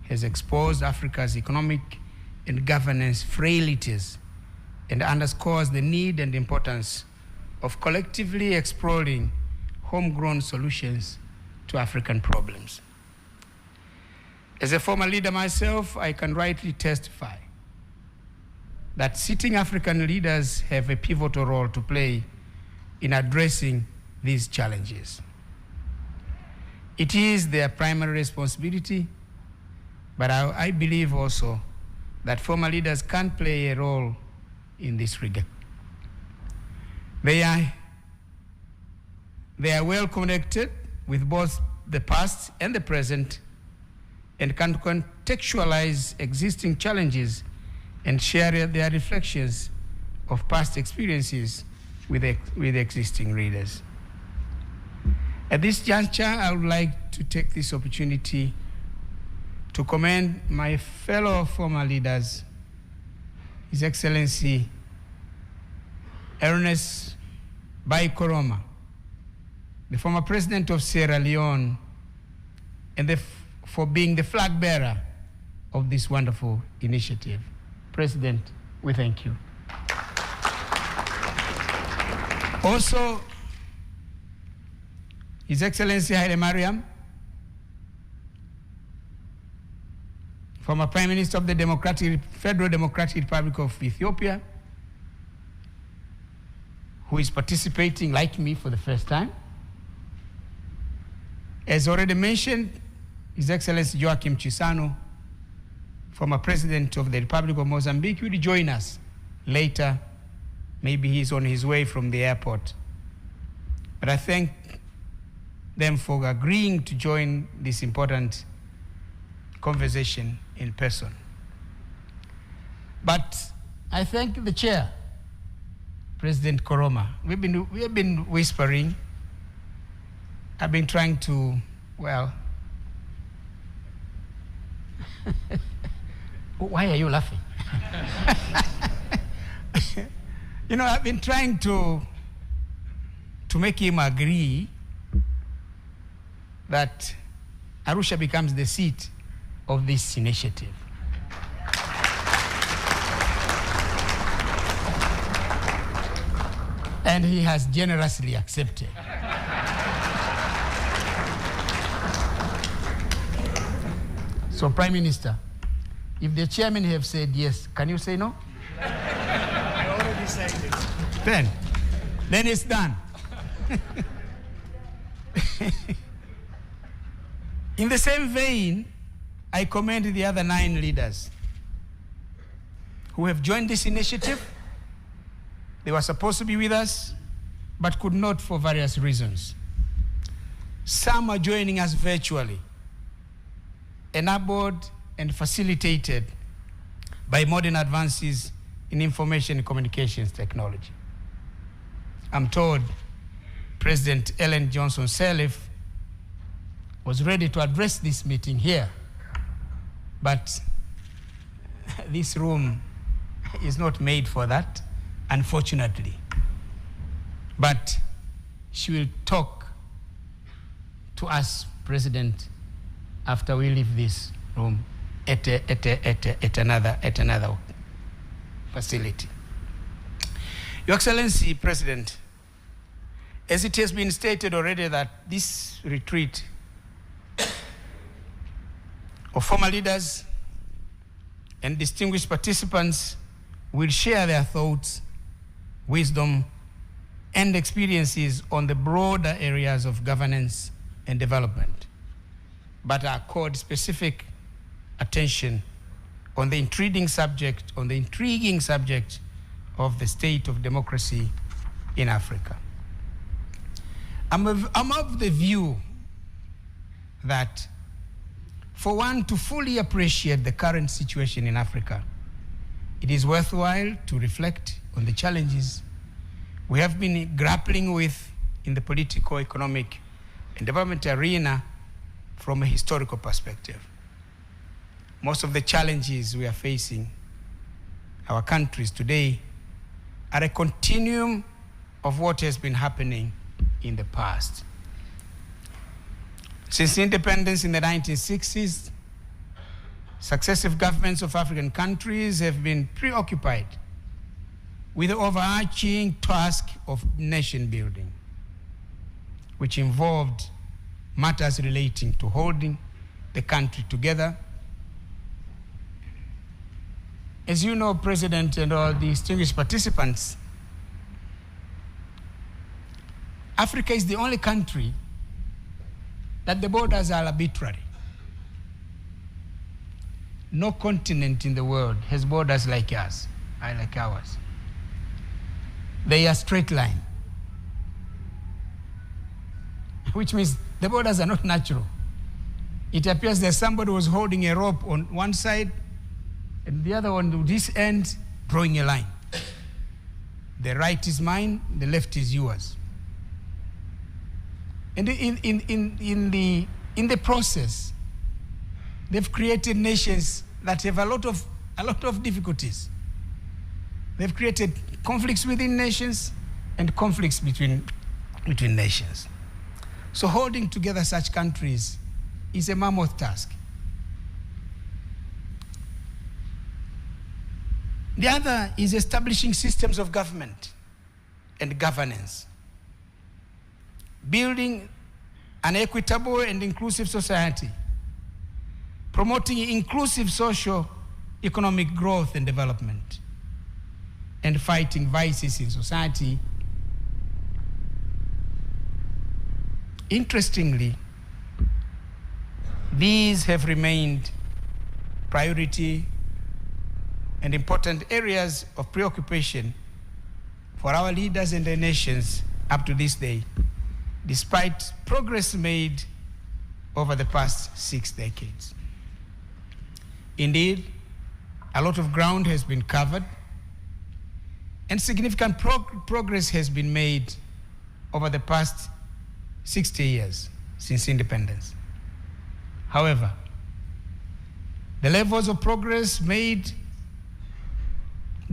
has exposed Africa's economic and governance frailties and underscores the need and importance of collectively exploring homegrown solutions to African problems. As a former leader myself, I can rightly testify that sitting African leaders have a pivotal role to play in addressing these challenges. It is their primary responsibility, but I believe also that former leaders can play a role in this regard. They are well connected with both the past and the present and can contextualize existing challenges and share their reflections of past experiences with existing readers. At this juncture, I would like to take this opportunity to commend my fellow former leaders, His Excellency Ernest Bai Koroma, the former president of Sierra Leone, and for being the flag bearer of this wonderful initiative. President, we thank you. Also, His Excellency Haile Mariam, former Prime Minister of the Federal Democratic Republic of Ethiopia, who is participating, like me, for the first time. As already mentioned, His Excellency Joachim Chissano, former President of the Republic of Mozambique, will join us later. Maybe he's on his way from the airport. But I thank them for agreeing to join this important conversation in person. But I thank the chair, President Koroma. We have been whispering. I've been trying to, well, why are you laughing? You know, I've been trying to make him agree that Arusha becomes the seat of this initiative. And he has generously accepted. So, Prime Minister, if the chairman have said yes, can you say no? I already decided. Then it's done. In the same vein, I commend the other 9 leaders who have joined this initiative. They were supposed to be with us, but could not for various reasons. Some are joining us virtually, enabled and facilitated by modern advances in information and communications technology. I'm told President Ellen Johnson Sirleaf was ready to address this meeting here, but this room is not made for that, unfortunately. But she will talk to us, President, after we leave this room at another facility. Your Excellency, President, as it has been stated already that this retreat of former leaders and distinguished participants will share their thoughts, wisdom, and experiences on the broader areas of governance and development, but accord specific attention on the intriguing subject of the state of democracy in Africa. I'm of the view that for one to fully appreciate the current situation in Africa, it is worthwhile to reflect on the challenges we have been grappling with in the political, economic, and development arena from a historical perspective. Most of the challenges we are facing, our countries today, are a continuum of what has been happening in the past. Since independence in the 1960s, successive governments of African countries have been preoccupied with the overarching task of nation building, which involved matters relating to holding the country together. As you know, President and all the distinguished participants, Africa is the only country that the borders are arbitrary. No continent in the world has borders like ours, like ours. They are straight line, which means the borders are not natural. It appears that somebody was holding a rope on one side and the other on this end, drawing a line. The right is mine, the left is yours. And in the process, they've created nations that have a lot of difficulties. They've created conflicts within nations and conflicts between nations. So holding together such countries is a mammoth task. The other is establishing systems of government and governance, building an equitable and inclusive society, promoting inclusive social economic growth and development, and fighting vices in society. Interestingly, these have remained priority and important areas of preoccupation for our leaders and the nations up to this day, despite progress made over the past 6 decades. Indeed, a lot of ground has been covered and significant progress has been made over the past 60 years since independence. However, the levels of progress made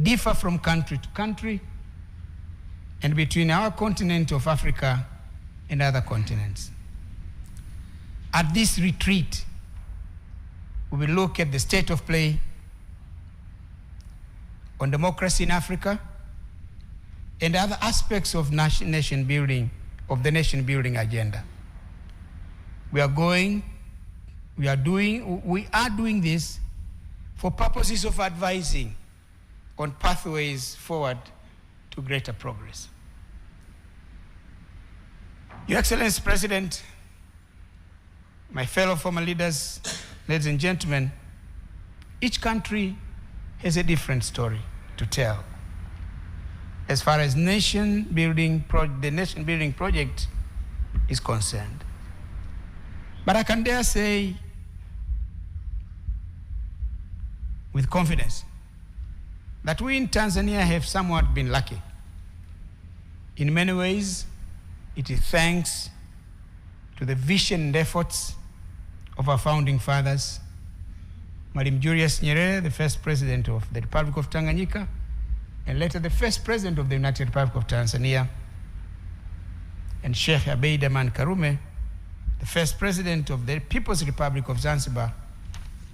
differ from country to country and between our continent of Africa and other continents. At this retreat, we will look at the state of play on democracy in Africa and other aspects of nation building, of the nation building agenda. We are doing this for purposes of advising on pathways forward to greater progress. Your Excellency President, my fellow former leaders, ladies and gentlemen, each country has a different story to tell as far as the nation building project is concerned. But I can dare say with confidence that we in Tanzania have somewhat been lucky. In many ways, it is thanks to the vision and efforts of our founding fathers, Mwalimu Julius Nyerere, the first president of the Republic of Tanganyika, and later the first president of the United Republic of Tanzania, and Sheikh Abeid Aman Karume, the first president of the People's Republic of Zanzibar,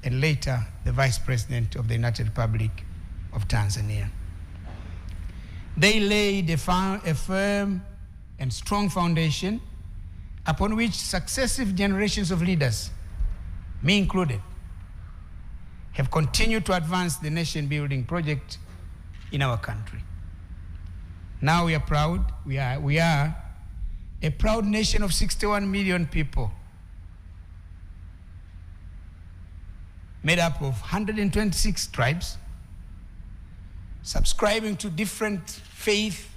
and later the vice president of the United Republic of Tanzania. They laid a firm and strong foundation upon which successive generations of leaders, me included, have continued to advance the nation-building project in our country. Now we are proud. We are a proud nation of 61 million people, made up of 126 tribes, subscribing to different faith,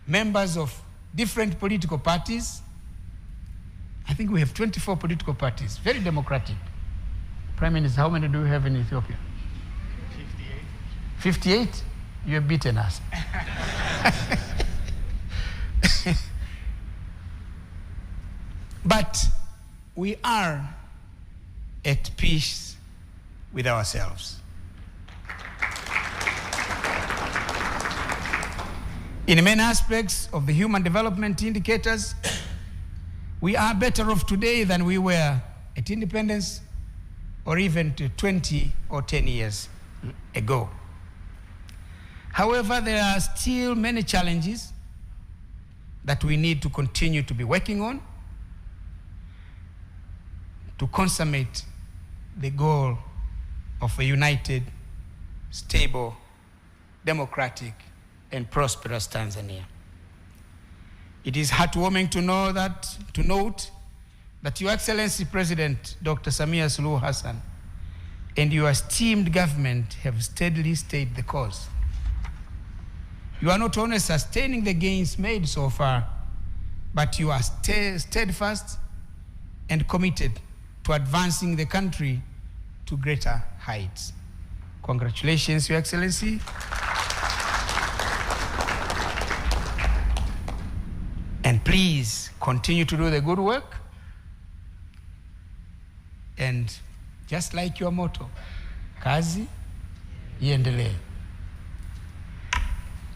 members of different political parties. I think we have 24 political parties, very democratic. Prime Minister, how many do we have in Ethiopia? 58. 58? You have beaten us. But we are at peace with ourselves. In many aspects of the human development indicators, we are better off today than we were at independence or even 20 or 10 years ago. However, there are still many challenges that we need to continue to be working on to consummate the goal of a united, stable, democratic, and prosperous Tanzania. It is heartwarming to note that Your Excellency President Dr. Samia Suluhu Hassan and your esteemed government have steadily stayed the course. You are not only sustaining the gains made so far, but you are steadfast and committed to advancing the country to greater heights. Congratulations, Your Excellency. And please continue to do the good work. And just like your motto, kazi iendelee.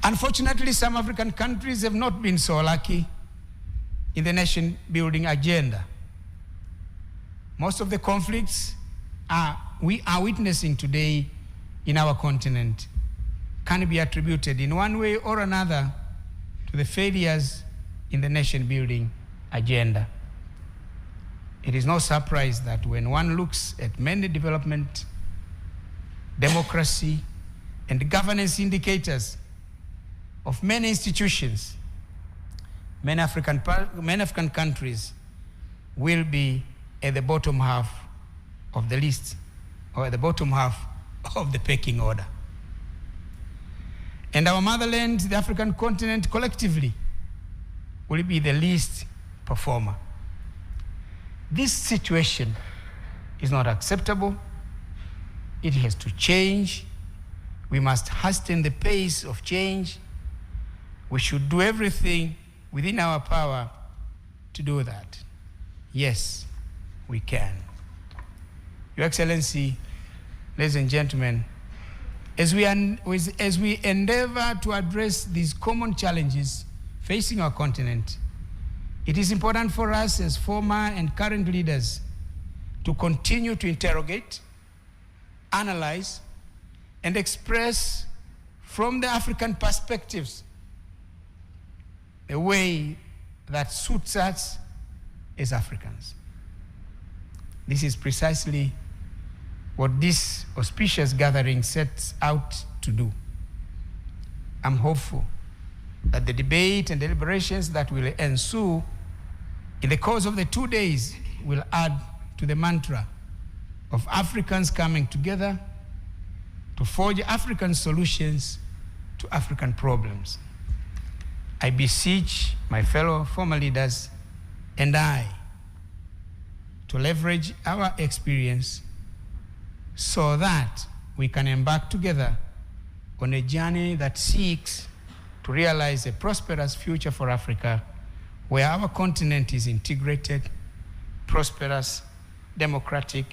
Unfortunately, some African countries have not been so lucky in the nation-building agenda. Most of the conflicts we are witnessing today in our continent can be attributed in one way or another to the failures in the nation-building agenda. It is no surprise that when one looks at many development, democracy, and governance indicators of many institutions, many African countries will be at the bottom half of the list, or at the bottom half of the pecking order. And our motherland, the African continent, collectively will be the least performer. This situation is not acceptable. It has to change. We must hasten the pace of change. We should do everything within our power to do that. Yes, we can. Your Excellency, ladies and gentlemen, as we endeavor to address these common challenges facing our continent, it is important for us as former and current leaders to continue to interrogate, analyze, and express from the African perspectives a way that suits us as Africans. This is precisely what this auspicious gathering sets out to do. I'm hopeful that the debate and deliberations that will ensue in the course of the 2 days will add to the mantra of Africans coming together to forge African solutions to African problems. I beseech my fellow former leaders and I to leverage our experience so that we can embark together on a journey that seeks to realize a prosperous future for Africa, where our continent is integrated, prosperous, democratic,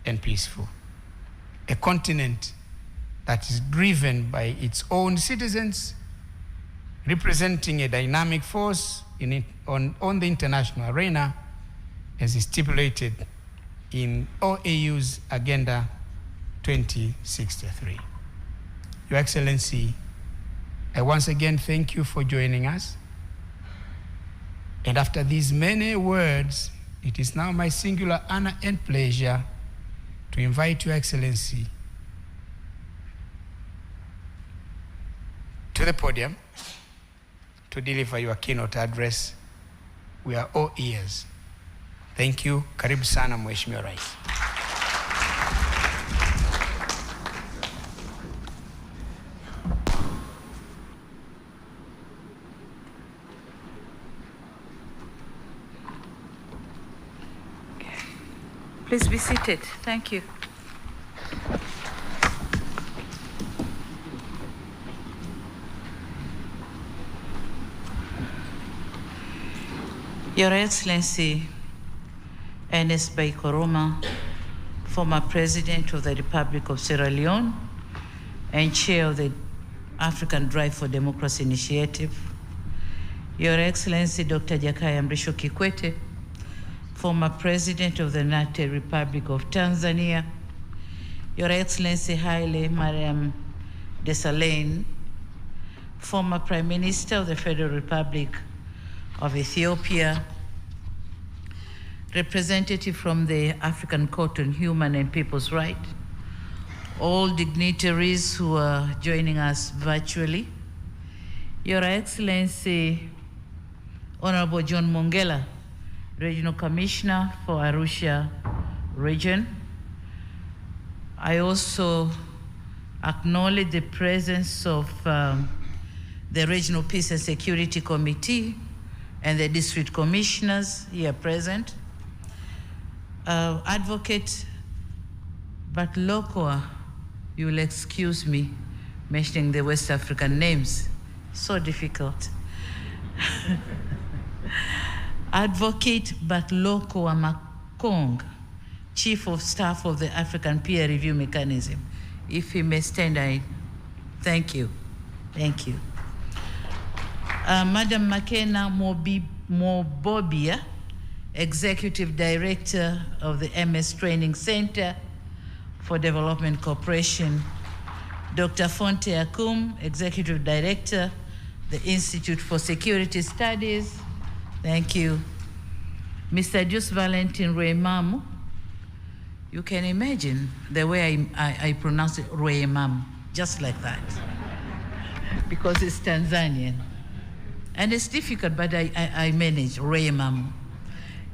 and peaceful. A continent that is driven by its own citizens, representing a dynamic force on the international arena, as is stipulated in OAU's Agenda 2063. Your Excellency, I once again thank you for joining us. And after these many words, it is now my singular honor and pleasure to to invite Your Excellency to the podium to deliver your keynote address. We are all ears. Thank you. Karibu sana Mheshimiwa Rais. Please be seated. Thank you. Your Excellency, Ernest Bai Koroma, former President of the Republic of Sierra Leone and Chair of the African Drive for Democracy Initiative, Your Excellency Dr. Jakaya Mrisho Kikwete, former President of the United Republic of Tanzania, Your Excellency Haile Mariam Desalegn, former Prime Minister of the Federal Republic of Ethiopia, representative from the African Court on Human and People's Rights, all dignitaries who are joining us virtually, Your Excellency Honorable John Mongela, Regional Commissioner for Arusha Region. I also acknowledge the presence of the Regional Peace and Security Committee and the district commissioners here present. Advocate Batlokoa, you will excuse me mentioning the West African names, so difficult. Advocate Batlokoa Makong, Chief of Staff of the African Peer Review Mechanism. If he may stand, I thank you. Thank you. Madam Makena Mobobia, Executive Director of the MS Training Center for Development Cooperation. Dr. Fonte Akum, Executive Director, the Institute for Security Studies. Thank you. Mr. Jus Valentin Ruemamu, you can imagine the way I pronounce it, Ruemamu, just like that, because it's Tanzanian. And it's difficult, but I manage. Ruemamu,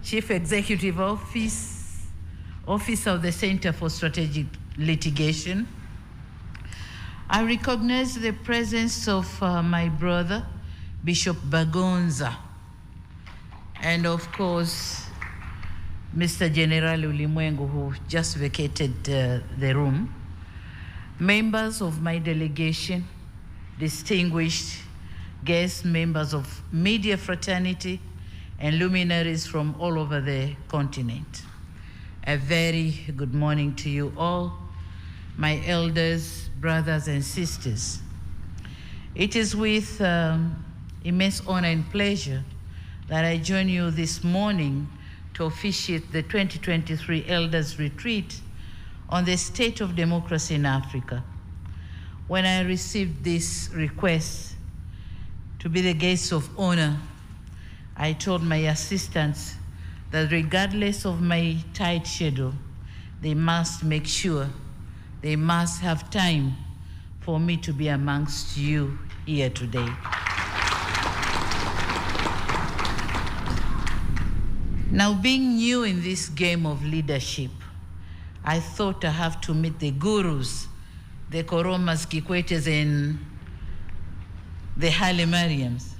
Chief Executive Officer of the Center for Strategic Litigation. I recognize the presence of my brother, Bishop Bagonza, and of course, Mr. General Ulimwengu, who just vacated the room, members of my delegation, distinguished guests, members of media fraternity, and luminaries from all over the continent. A very good morning to you all, my elders, brothers, and sisters. It is with immense honor and pleasure that I join you this morning to officiate the 2023 Elders Retreat on the state of democracy in Africa. When I received this request to be the guest of honor, I told my assistants that regardless of my tight schedule, they must make sure, they must have time for me to be amongst you here today. Now, being new in this game of leadership, I thought I have to meet the gurus, the Koromas, Kikwetes, and the Haile Mariams,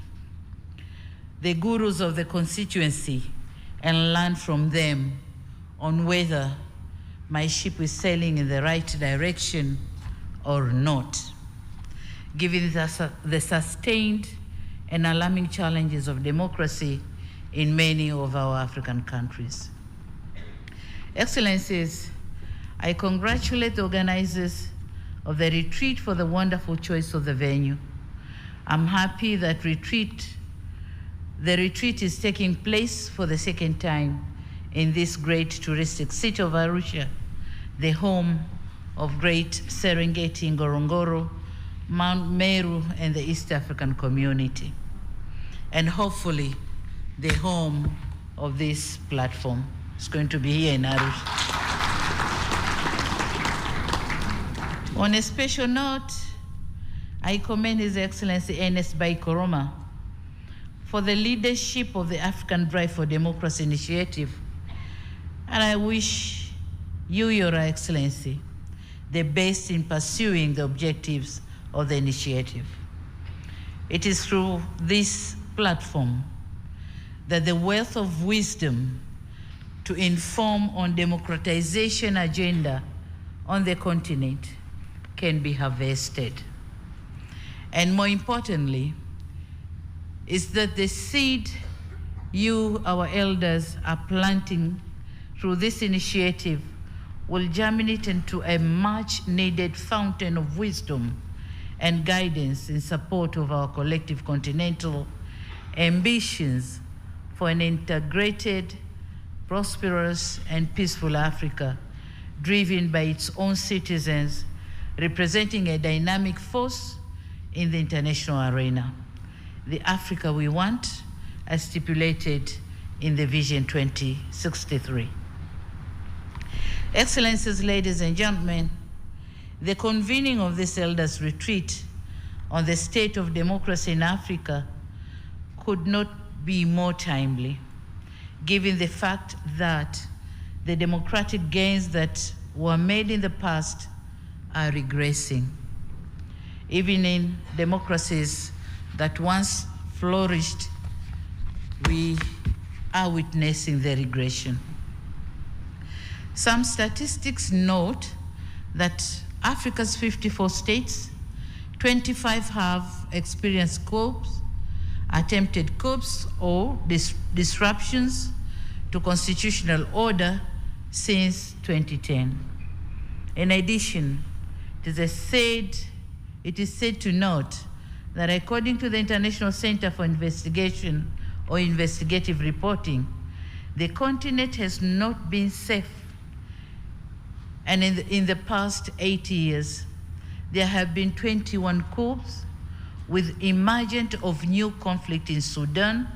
the gurus of the constituency, and learn from them on whether my ship is sailing in the right direction or not, given the sustained and alarming challenges of democracy in many of our African countries. Excellencies, I congratulate the organizers of the retreat for the wonderful choice of the venue. I'm happy that the retreat is taking place for the second time in this great touristic city of Arusha, the home of great Serengeti, Ngorongoro, Mount Meru, and the East African community, and hopefully the home of this platform. It's going to be here in Arusha. On a special note, I commend His Excellency Ernest Bai Koroma for the leadership of the African Drive for Democracy initiative. And I wish you, Your Excellency, the best in pursuing the objectives of the initiative. It is through this platform that the wealth of wisdom to inform on democratization agenda on the continent can be harvested. And more importantly, is that the seed you, our elders, are planting through this initiative will germinate into a much needed fountain of wisdom and guidance in support of our collective continental ambitions for an integrated, prosperous, and peaceful Africa, driven by its own citizens, representing a dynamic force in the international arena. The Africa we want, as stipulated in the Vision 2063. Excellencies, ladies and gentlemen, the convening of this elders' retreat on the state of democracy in Africa could not be more timely, given the fact that the democratic gains that were made in the past are regressing. Even in democracies that once flourished, we are witnessing the regression. Some statistics note that Africa's 54 states, 25 have experienced coups, attempted coups, or disruptions to constitutional order since 2010. In addition, it is said to note that according to the International Center for Investigation or Investigative Reporting, the continent has not been safe. And in the past 80 years, there have been 21 coups, with emergence of new conflict in Sudan,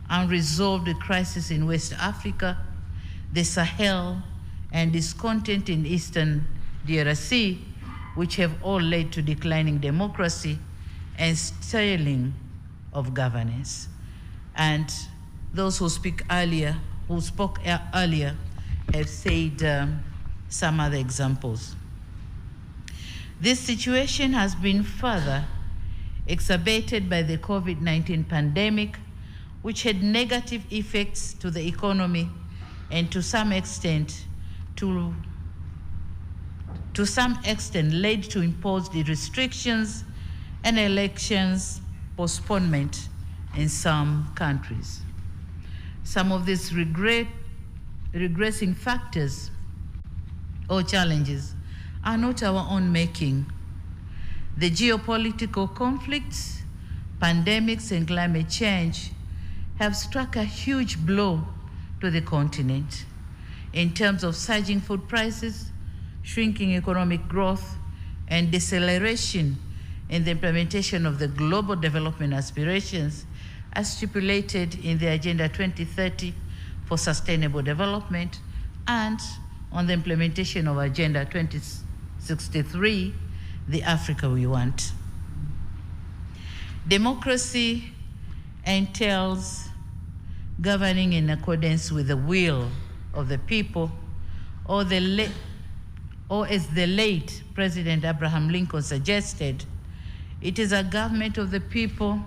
unresolved crisis in West Africa, the Sahel, and discontent in Eastern DRC, which have all led to declining democracy and stalling of governance. And those who spoke earlier have said some other examples. This situation has been further exacerbated by the COVID-19 pandemic, which had negative effects to the economy and to some extent led to imposed restrictions and elections postponement in some countries. Some of these regressing factors or challenges are not our own making. The geopolitical conflicts, pandemics, and climate change have struck a huge blow to the continent in terms of surging food prices, shrinking economic growth, and deceleration in the implementation of the global development aspirations as stipulated in the Agenda 2030 for Sustainable Development and on the implementation of Agenda 2063, the Africa we want. Democracy entails governing in accordance with the will of the people, or as the late President Abraham Lincoln suggested, it is a government of the people,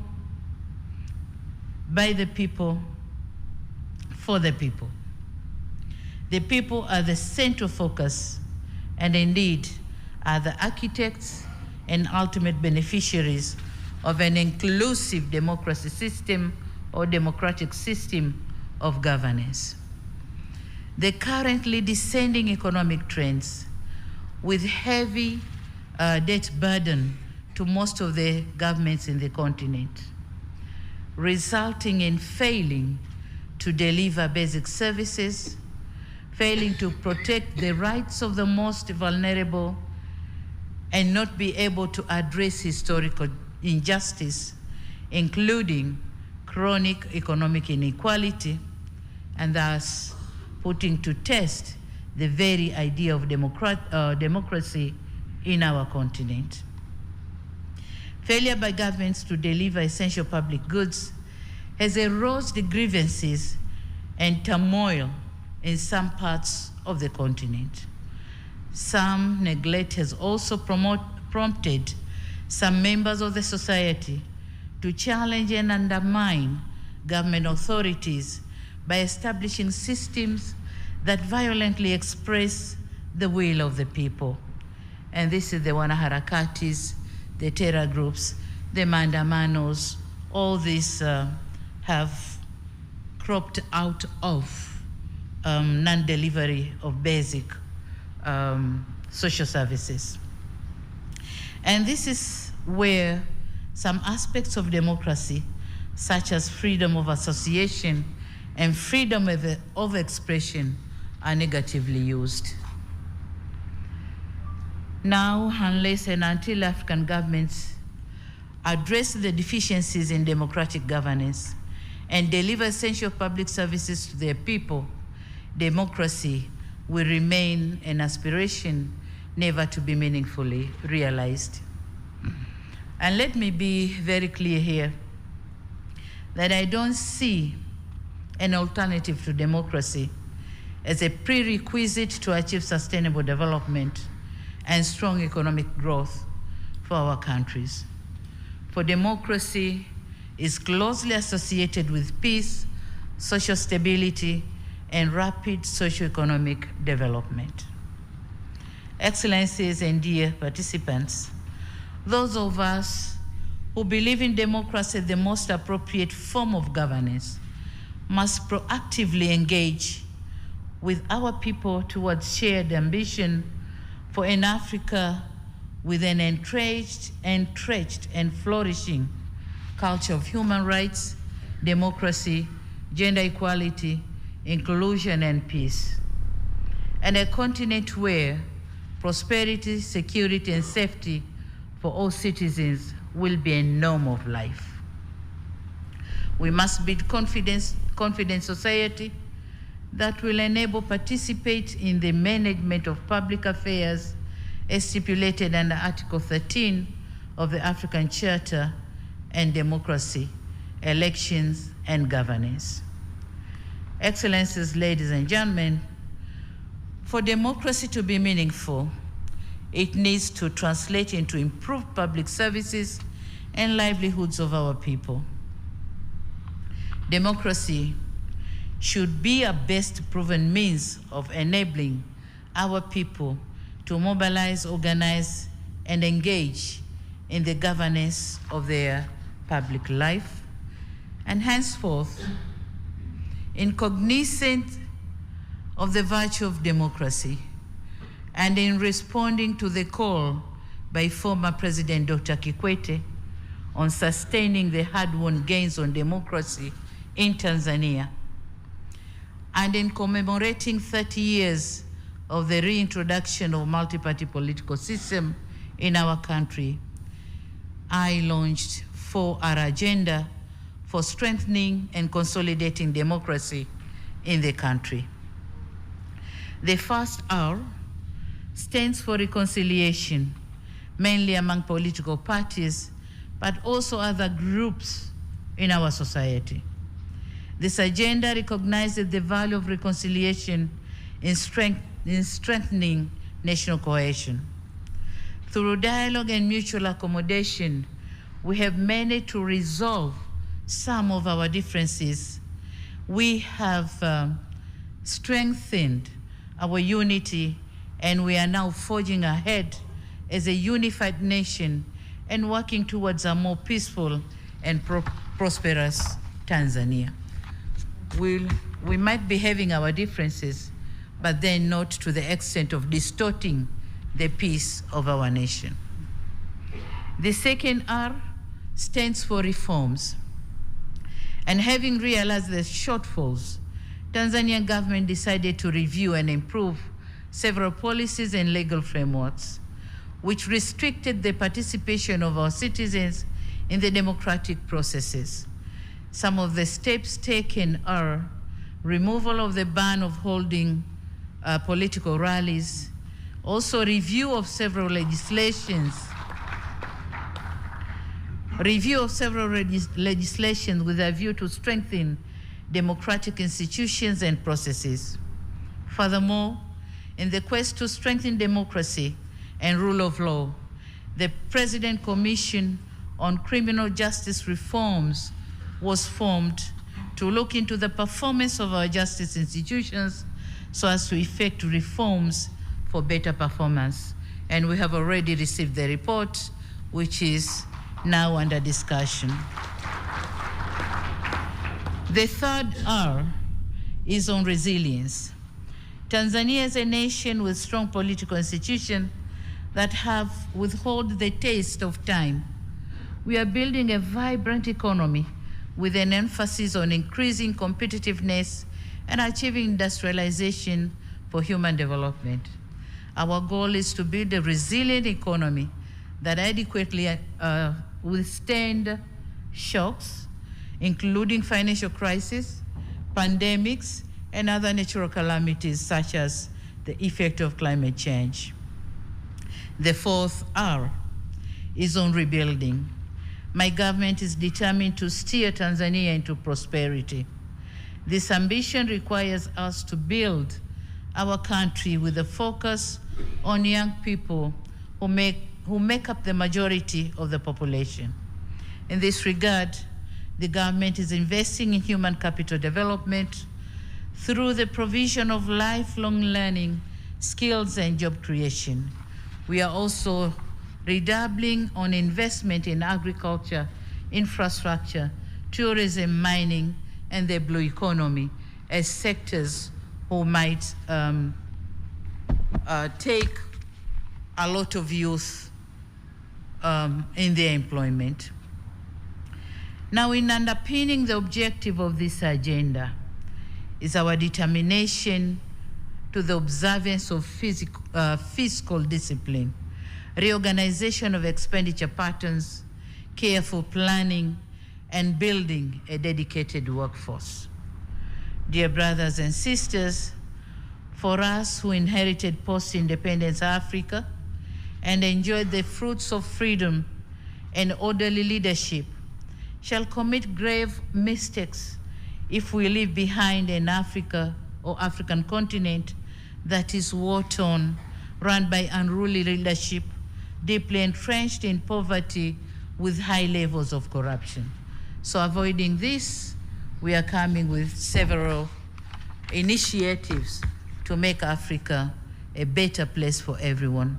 by the people, for the people. The people are the central focus and indeed are the architects and ultimate beneficiaries of an inclusive democracy system or democratic system of governance. The currently descending economic trends with heavy debt burden to most of the governments in the continent, resulting in failing to deliver basic services, failing to protect the rights of the most vulnerable, and not be able to address historical injustice, including chronic economic inequality, and thus putting to test the very idea of democracy in our continent. Failure by governments to deliver essential public goods has eroded the grievances and turmoil in some parts of the continent. Some neglect has also prompted some members of the society to challenge and undermine government authorities by establishing systems that violently express the will of the people. And this is the wanaharakatis, the terror groups, the mandamanos, all these have cropped out of non-delivery of basic social services. And this is where some aspects of democracy, such as freedom of association and freedom of expression, are negatively used. Now, unless and until African governments address the deficiencies in democratic governance and deliver essential public services to their people, democracy will remain an aspiration never to be meaningfully realized. And let me be very clear here that I don't see an alternative to democracy as a prerequisite to achieve sustainable development and strong economic growth for our countries. For democracy is closely associated with peace, social stability, and rapid socio-economic development. Excellencies and dear participants, those of us who believe in democracy as the most appropriate form of governance must proactively engage with our people towards shared ambition for an Africa with an entrenched and flourishing culture of human rights, democracy, gender equality, inclusion, and peace. And a continent where prosperity, security, and safety for all citizens will be a norm of life. We must build confident society that will enable participate in the management of public affairs as stipulated under Article 13 of the African Charter and democracy, elections, and governance. Excellencies, ladies and gentlemen, for democracy to be meaningful, it needs to translate into improved public services and livelihoods of our people. Democracy should be a best proven means of enabling our people to mobilize, organize, and engage in the governance of their public life. And henceforth, in cognizant of the virtue of democracy, and in responding to the call by former President Dr. Kikwete on sustaining the hard-won gains on democracy in Tanzania, and in commemorating 30 years of the reintroduction of multi-party political system in our country, I launched 4R Agenda for strengthening and consolidating democracy in the country. The first R stands for reconciliation, mainly among political parties, but also other groups in our society. This agenda recognizes the value of reconciliation in strengthening national cohesion. Through dialogue and mutual accommodation, we have managed to resolve some of our differences. We have strengthened our unity, and we are now forging ahead as a unified nation and working towards a more peaceful and prosperous Tanzania. We might be having our differences, but then not to the extent of distorting the peace of our nation. The second R stands for reforms. And having realized the shortfalls, Tanzanian government decided to review and improve several policies and legal frameworks, which restricted the participation of our citizens in the democratic processes. Some of the steps taken are removal of the ban of holding political rallies, Also, review of several legislations with a view to strengthen democratic institutions and processes. Furthermore, in the quest to strengthen democracy and rule of law, the President Commission on Criminal Justice Reforms was formed to look into the performance of our justice institutions so as to effect reforms for better performance. And we have already received the report, which is now under discussion. The third R is on resilience. Tanzania is a nation with strong political institutions that have withheld the taste of time. We are building a vibrant economy with an emphasis on increasing competitiveness and achieving industrialization for human development. Our goal is to build a resilient economy that adequately withstand shocks, including financial crisis, pandemics, and other natural calamities such as the effect of climate change. The fourth R is on rebuilding. My government is determined to steer Tanzania into prosperity. This ambition requires us to build our country with a focus on young people who make up the majority of the population. In this regard, the government is investing in human capital development through the provision of lifelong learning, skills, and job creation. We are also redoubling on investment in agriculture, infrastructure, tourism, mining, and the blue economy as sectors who might take a lot of youth in their employment. Now, in underpinning the objective of this agenda is our determination to the observance of fiscal discipline, reorganization of expenditure patterns, careful planning, and building a dedicated workforce. Dear brothers and sisters, for us who inherited post-independence Africa and enjoyed the fruits of freedom and orderly leadership, shall commit grave mistakes if we leave behind an Africa or African continent that is war-torn, run by unruly leadership, deeply entrenched in poverty with high levels of corruption. So avoiding this, we are coming with several initiatives to make Africa a better place for everyone.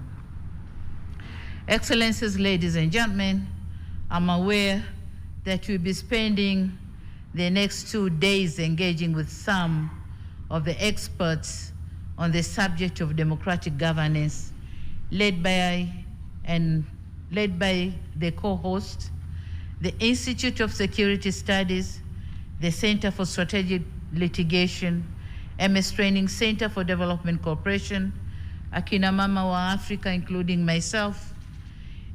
Excellencies, ladies and gentlemen, I'm aware that we'll be spending the next 2 days engaging with some of the experts on the subject of democratic governance, led by the co-host, the Institute of Security Studies, the Center for Strategic Litigation, MS Training Center for Development Cooperation, Akina Mama wa Africa, including myself,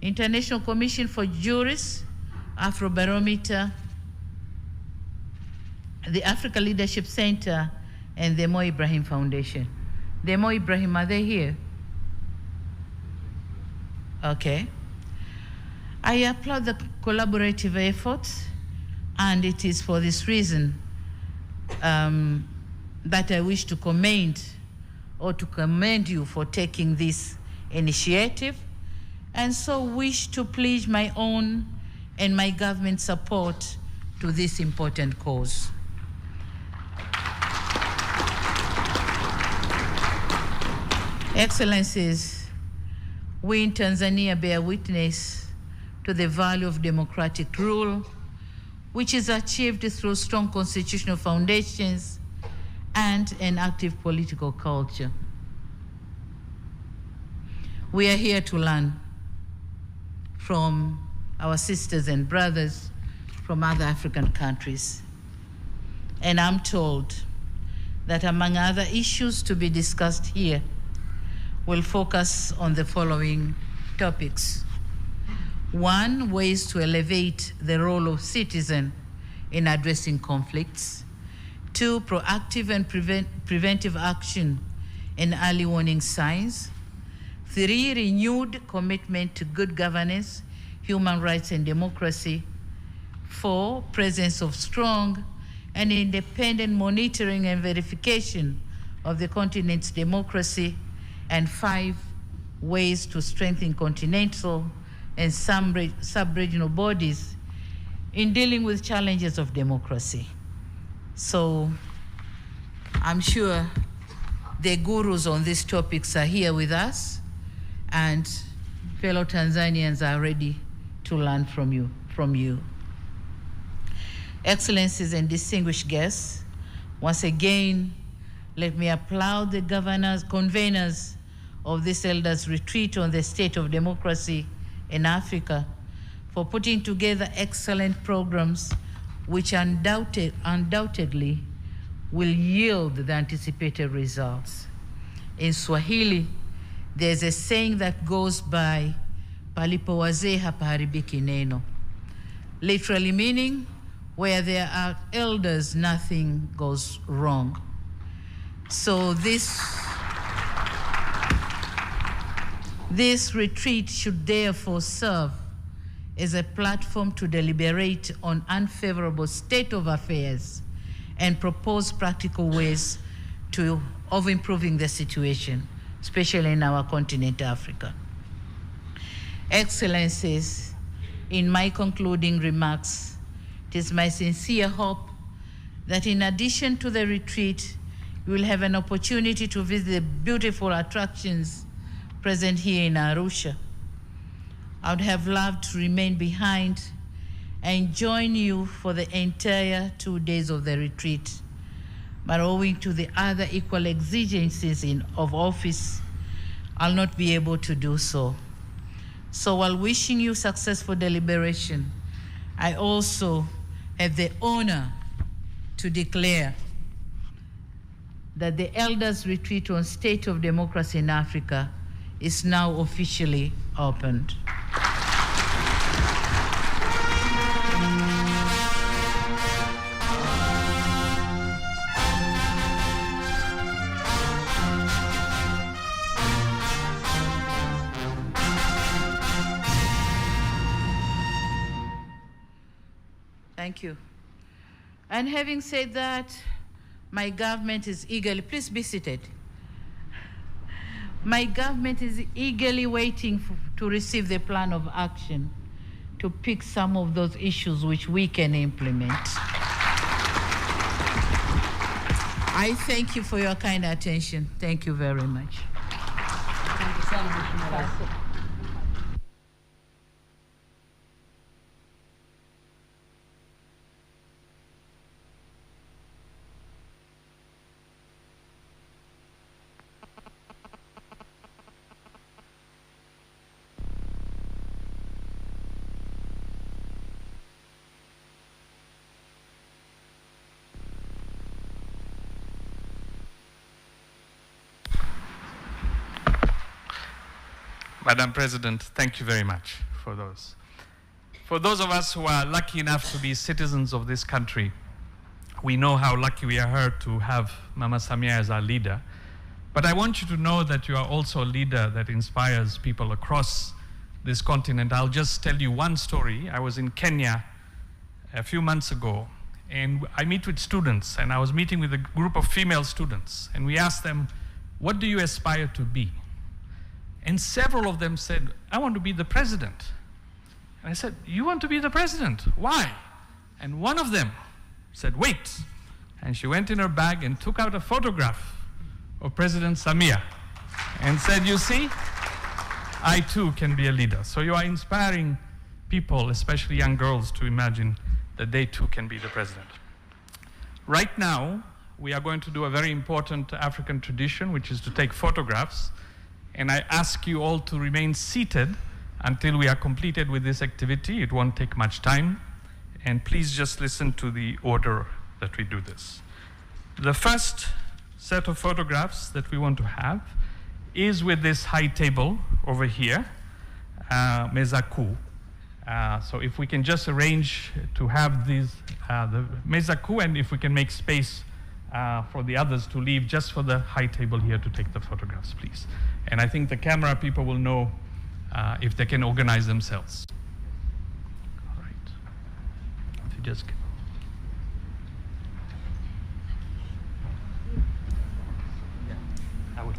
International Commission for Jurists, Afrobarometer, the Africa Leadership Center, and the Mo Ibrahim Foundation. The Mo Ibrahim, are they here? Okay. I applaud the collaborative efforts, and it is for this reason that I wish to commend you for taking this initiative, and so wish to pledge my own and my government support to this important cause. Excellencies, we in Tanzania bear witness to the value of democratic rule, which is achieved through strong constitutional foundations and an active political culture. We are here to learn from our sisters and brothers from other African countries. And I'm told that among other issues to be discussed here, we'll focus on the following topics. 1, ways to elevate the role of citizen in addressing conflicts. 2, proactive and preventive action and early warning signs. 3, renewed commitment to good governance, human rights, and democracy. 4, presence of strong and independent monitoring and verification of the continent's democracy. And 5, ways to strengthen continental and sub-regional bodies in dealing with challenges of democracy. So I'm sure the gurus on these topics are here with us, and fellow Tanzanians are ready to learn from you. Excellencies and distinguished guests, once again, let me applaud the conveners of this Elders Retreat on the state of democracy in Africa for putting together excellent programs which undoubtedly will yield the anticipated results. In Swahili, there's a saying that goes by, palipo wazee hapaharibiki neno, literally meaning, where there are elders, nothing goes wrong. So this retreat should therefore serve as a platform to deliberate on unfavorable state of affairs and propose practical ways of improving the situation, especially in our continent, Africa. Excellencies, in my concluding remarks, it is my sincere hope that in addition to the retreat, you will have an opportunity to visit the beautiful attractions present here in Arusha. I would have loved to remain behind and join you for the entire 2 days of the retreat, but owing to the other equal exigencies of office, I'll not be able to do so. So while wishing you successful deliberation, I also have the honor to declare that the Elders Retreat on State of Democracy in Africa is now officially opened. Thank you. And having said that, my government is eagerly, please be seated. My government is eagerly waiting to receive the plan of action to pick some of those issues which we can implement. I thank you for your kind attention. Thank you very much. Thank you so much. Madam President, thank you very much for those. For those of us who are lucky enough to be citizens of this country, we know how lucky we are to have Mama Samia as our leader. But I want you to know that you are also a leader that inspires people across this continent. I'll just tell you one story. I was in Kenya a few months ago, and I meet with students, and I was meeting with a group of female students, and we asked them, what do you aspire to be? And several of them said, I want to be the president. And I said, you want to be the president? Why? And one of them said, wait. And she went in her bag and took out a photograph of President Samia and said, you see, I too can be a leader. So you are inspiring people, especially young girls, to imagine that they too can be the president. Right now, we are going to do a very important African tradition, which is to take photographs. And I ask you all to remain seated until we are completed with this activity. It won't take much time. And please just listen to the order that we do this. The first set of photographs that we want to have is with this high table over here, meza kuu. So if we can just arrange to have these, the meza kuu, and if we can make space for the others to leave just for the high table here to take the photographs, please. And I think the camera people will know if they can organize themselves. All right. If you just... I will.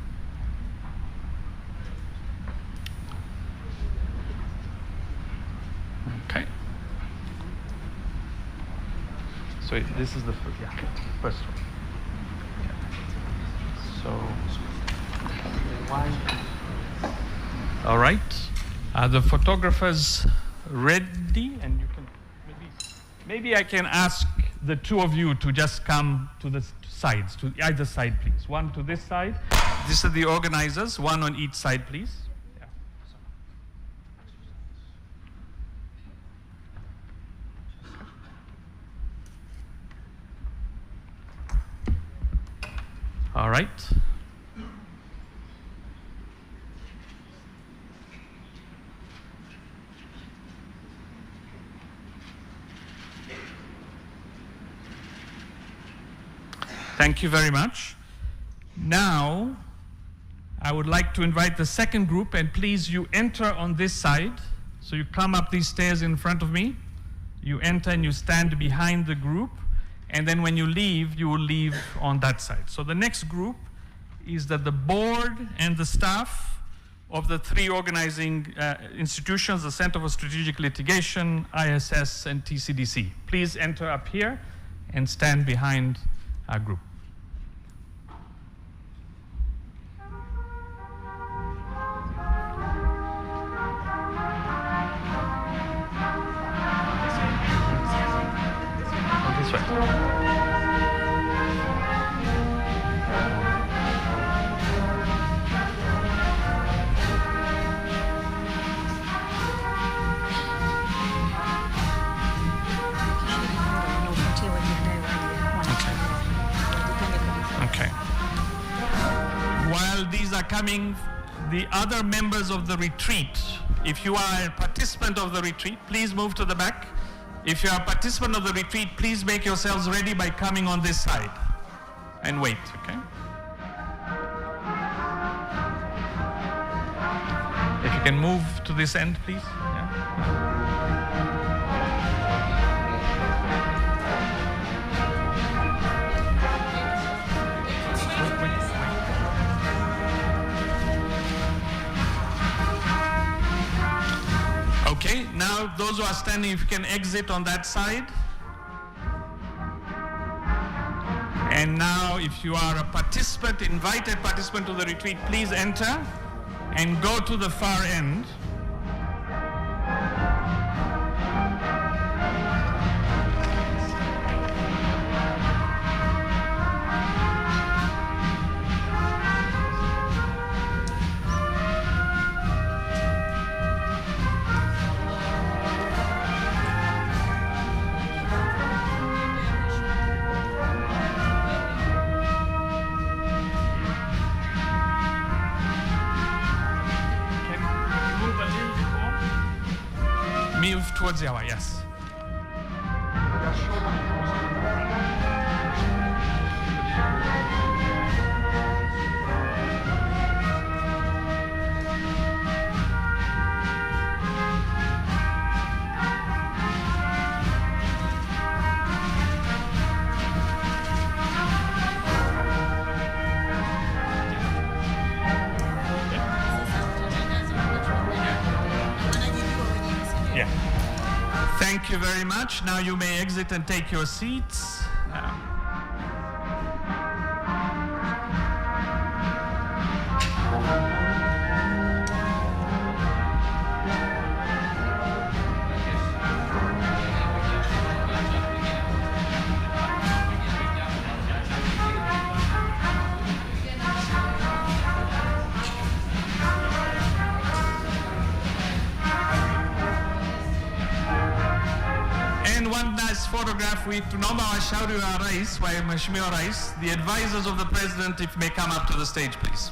Okay. So this is the first one. So, all right. Are the photographers ready? And you can maybe I can ask the two of you to just come to the sides, to either side, please. One to this side. These are the organizers. One on each side, please. Yeah. All right. Thank you very much. Now, I would like to invite the second group, and please, you enter on this side. So you come up these stairs in front of me. You enter and you stand behind the group. And then when you leave, you will leave on that side. So the next group is that the board and the staff of the three organizing institutions, the Center for Strategic Litigation, ISS, and TCDC. Please enter up here and stand behind our group. This way. Okay. While these are coming, the other members of the retreat, if you are a participant of the retreat, please move to the back. If you are a participant of the retreat, please make yourselves ready by coming on this side and wait, okay? If you can move to this end, please. Yeah. Okay, now those who are standing, if you can exit on that side. And now if you are a participant, invited participant to the retreat, please enter and go to the far end. Move towards Yawa, yes. Thank you very much. Now you may exit and take your seats. One nice photograph with tunaomba washauri wa rais wa Mheshimiwa Rais, the advisors of the president, if may come up to the stage, please.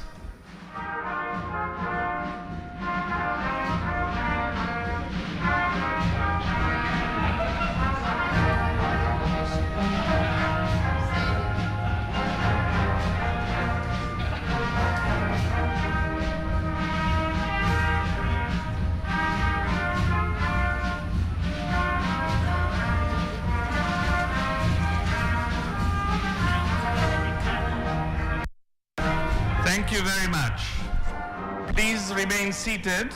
Thank you very much. Please remain seated.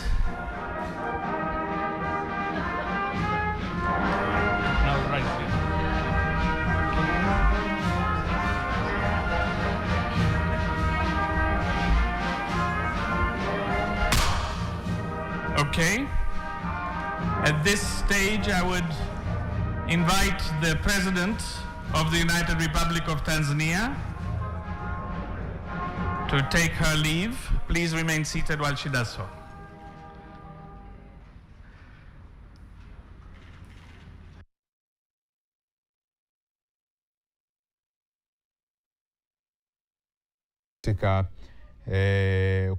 Now, right here. Okay. At this stage, I would invite the President of the United Republic of Tanzania to take her leave. Please remain seated while she does so.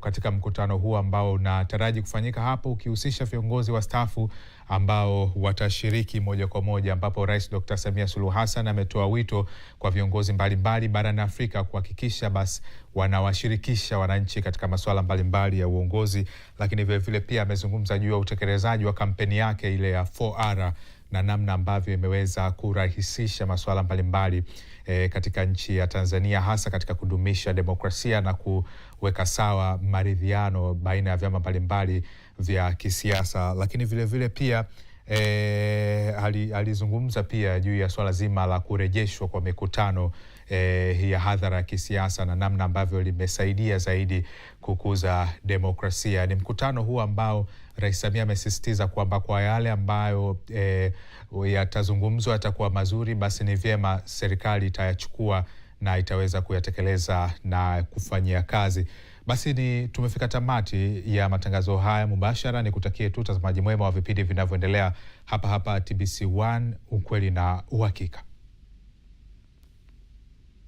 Katika mkutano huu ambao unataraji kufanyika hapo ukihusisha viongozi wastaafu ambao watashiriki moja kwa moja, ambapo Rais Dr. Samia Suluhu Hassan ametoa wito kwa viongozi mbalimbali barani Afrika kuhakikisha basi wanawashirikisha wananchi katika masuala mbalimbali ya uongozi, lakini vile vile pia amezungumza juu ya utekelezaji wa kampeni yake ile ya 4R na namna ambavyo imeweza kurahisisha masuala mbalimbali katika nchi ya Tanzania, hasa katika kudumisha demokrasia na kuweka sawa maridhiano baina ya vyama mbalimbali vya kisiasa. Lakini vile vile pia alizungumza pia juu ya swala zima la kurejeshwa kwa mikutano ya hadhara ya kisiasa na namna ambavyo limesaidia zaidi kukuza demokrasia. Ni mkutano huu ambao Rais Samia amesisitiza kwamba kwa yale ambayo yatazungumzwa yatakuwa mazuri, basi ni vyema serikali itayachukua na itaweza kuyatekeleza na kufanyia kazi. Basi tumefika tamati ya matangazo haya mubashara. Nikutakie tu utazamaji mwema wa vipindi vinavyoendelea hapa TBC1, ukweli na uhakika.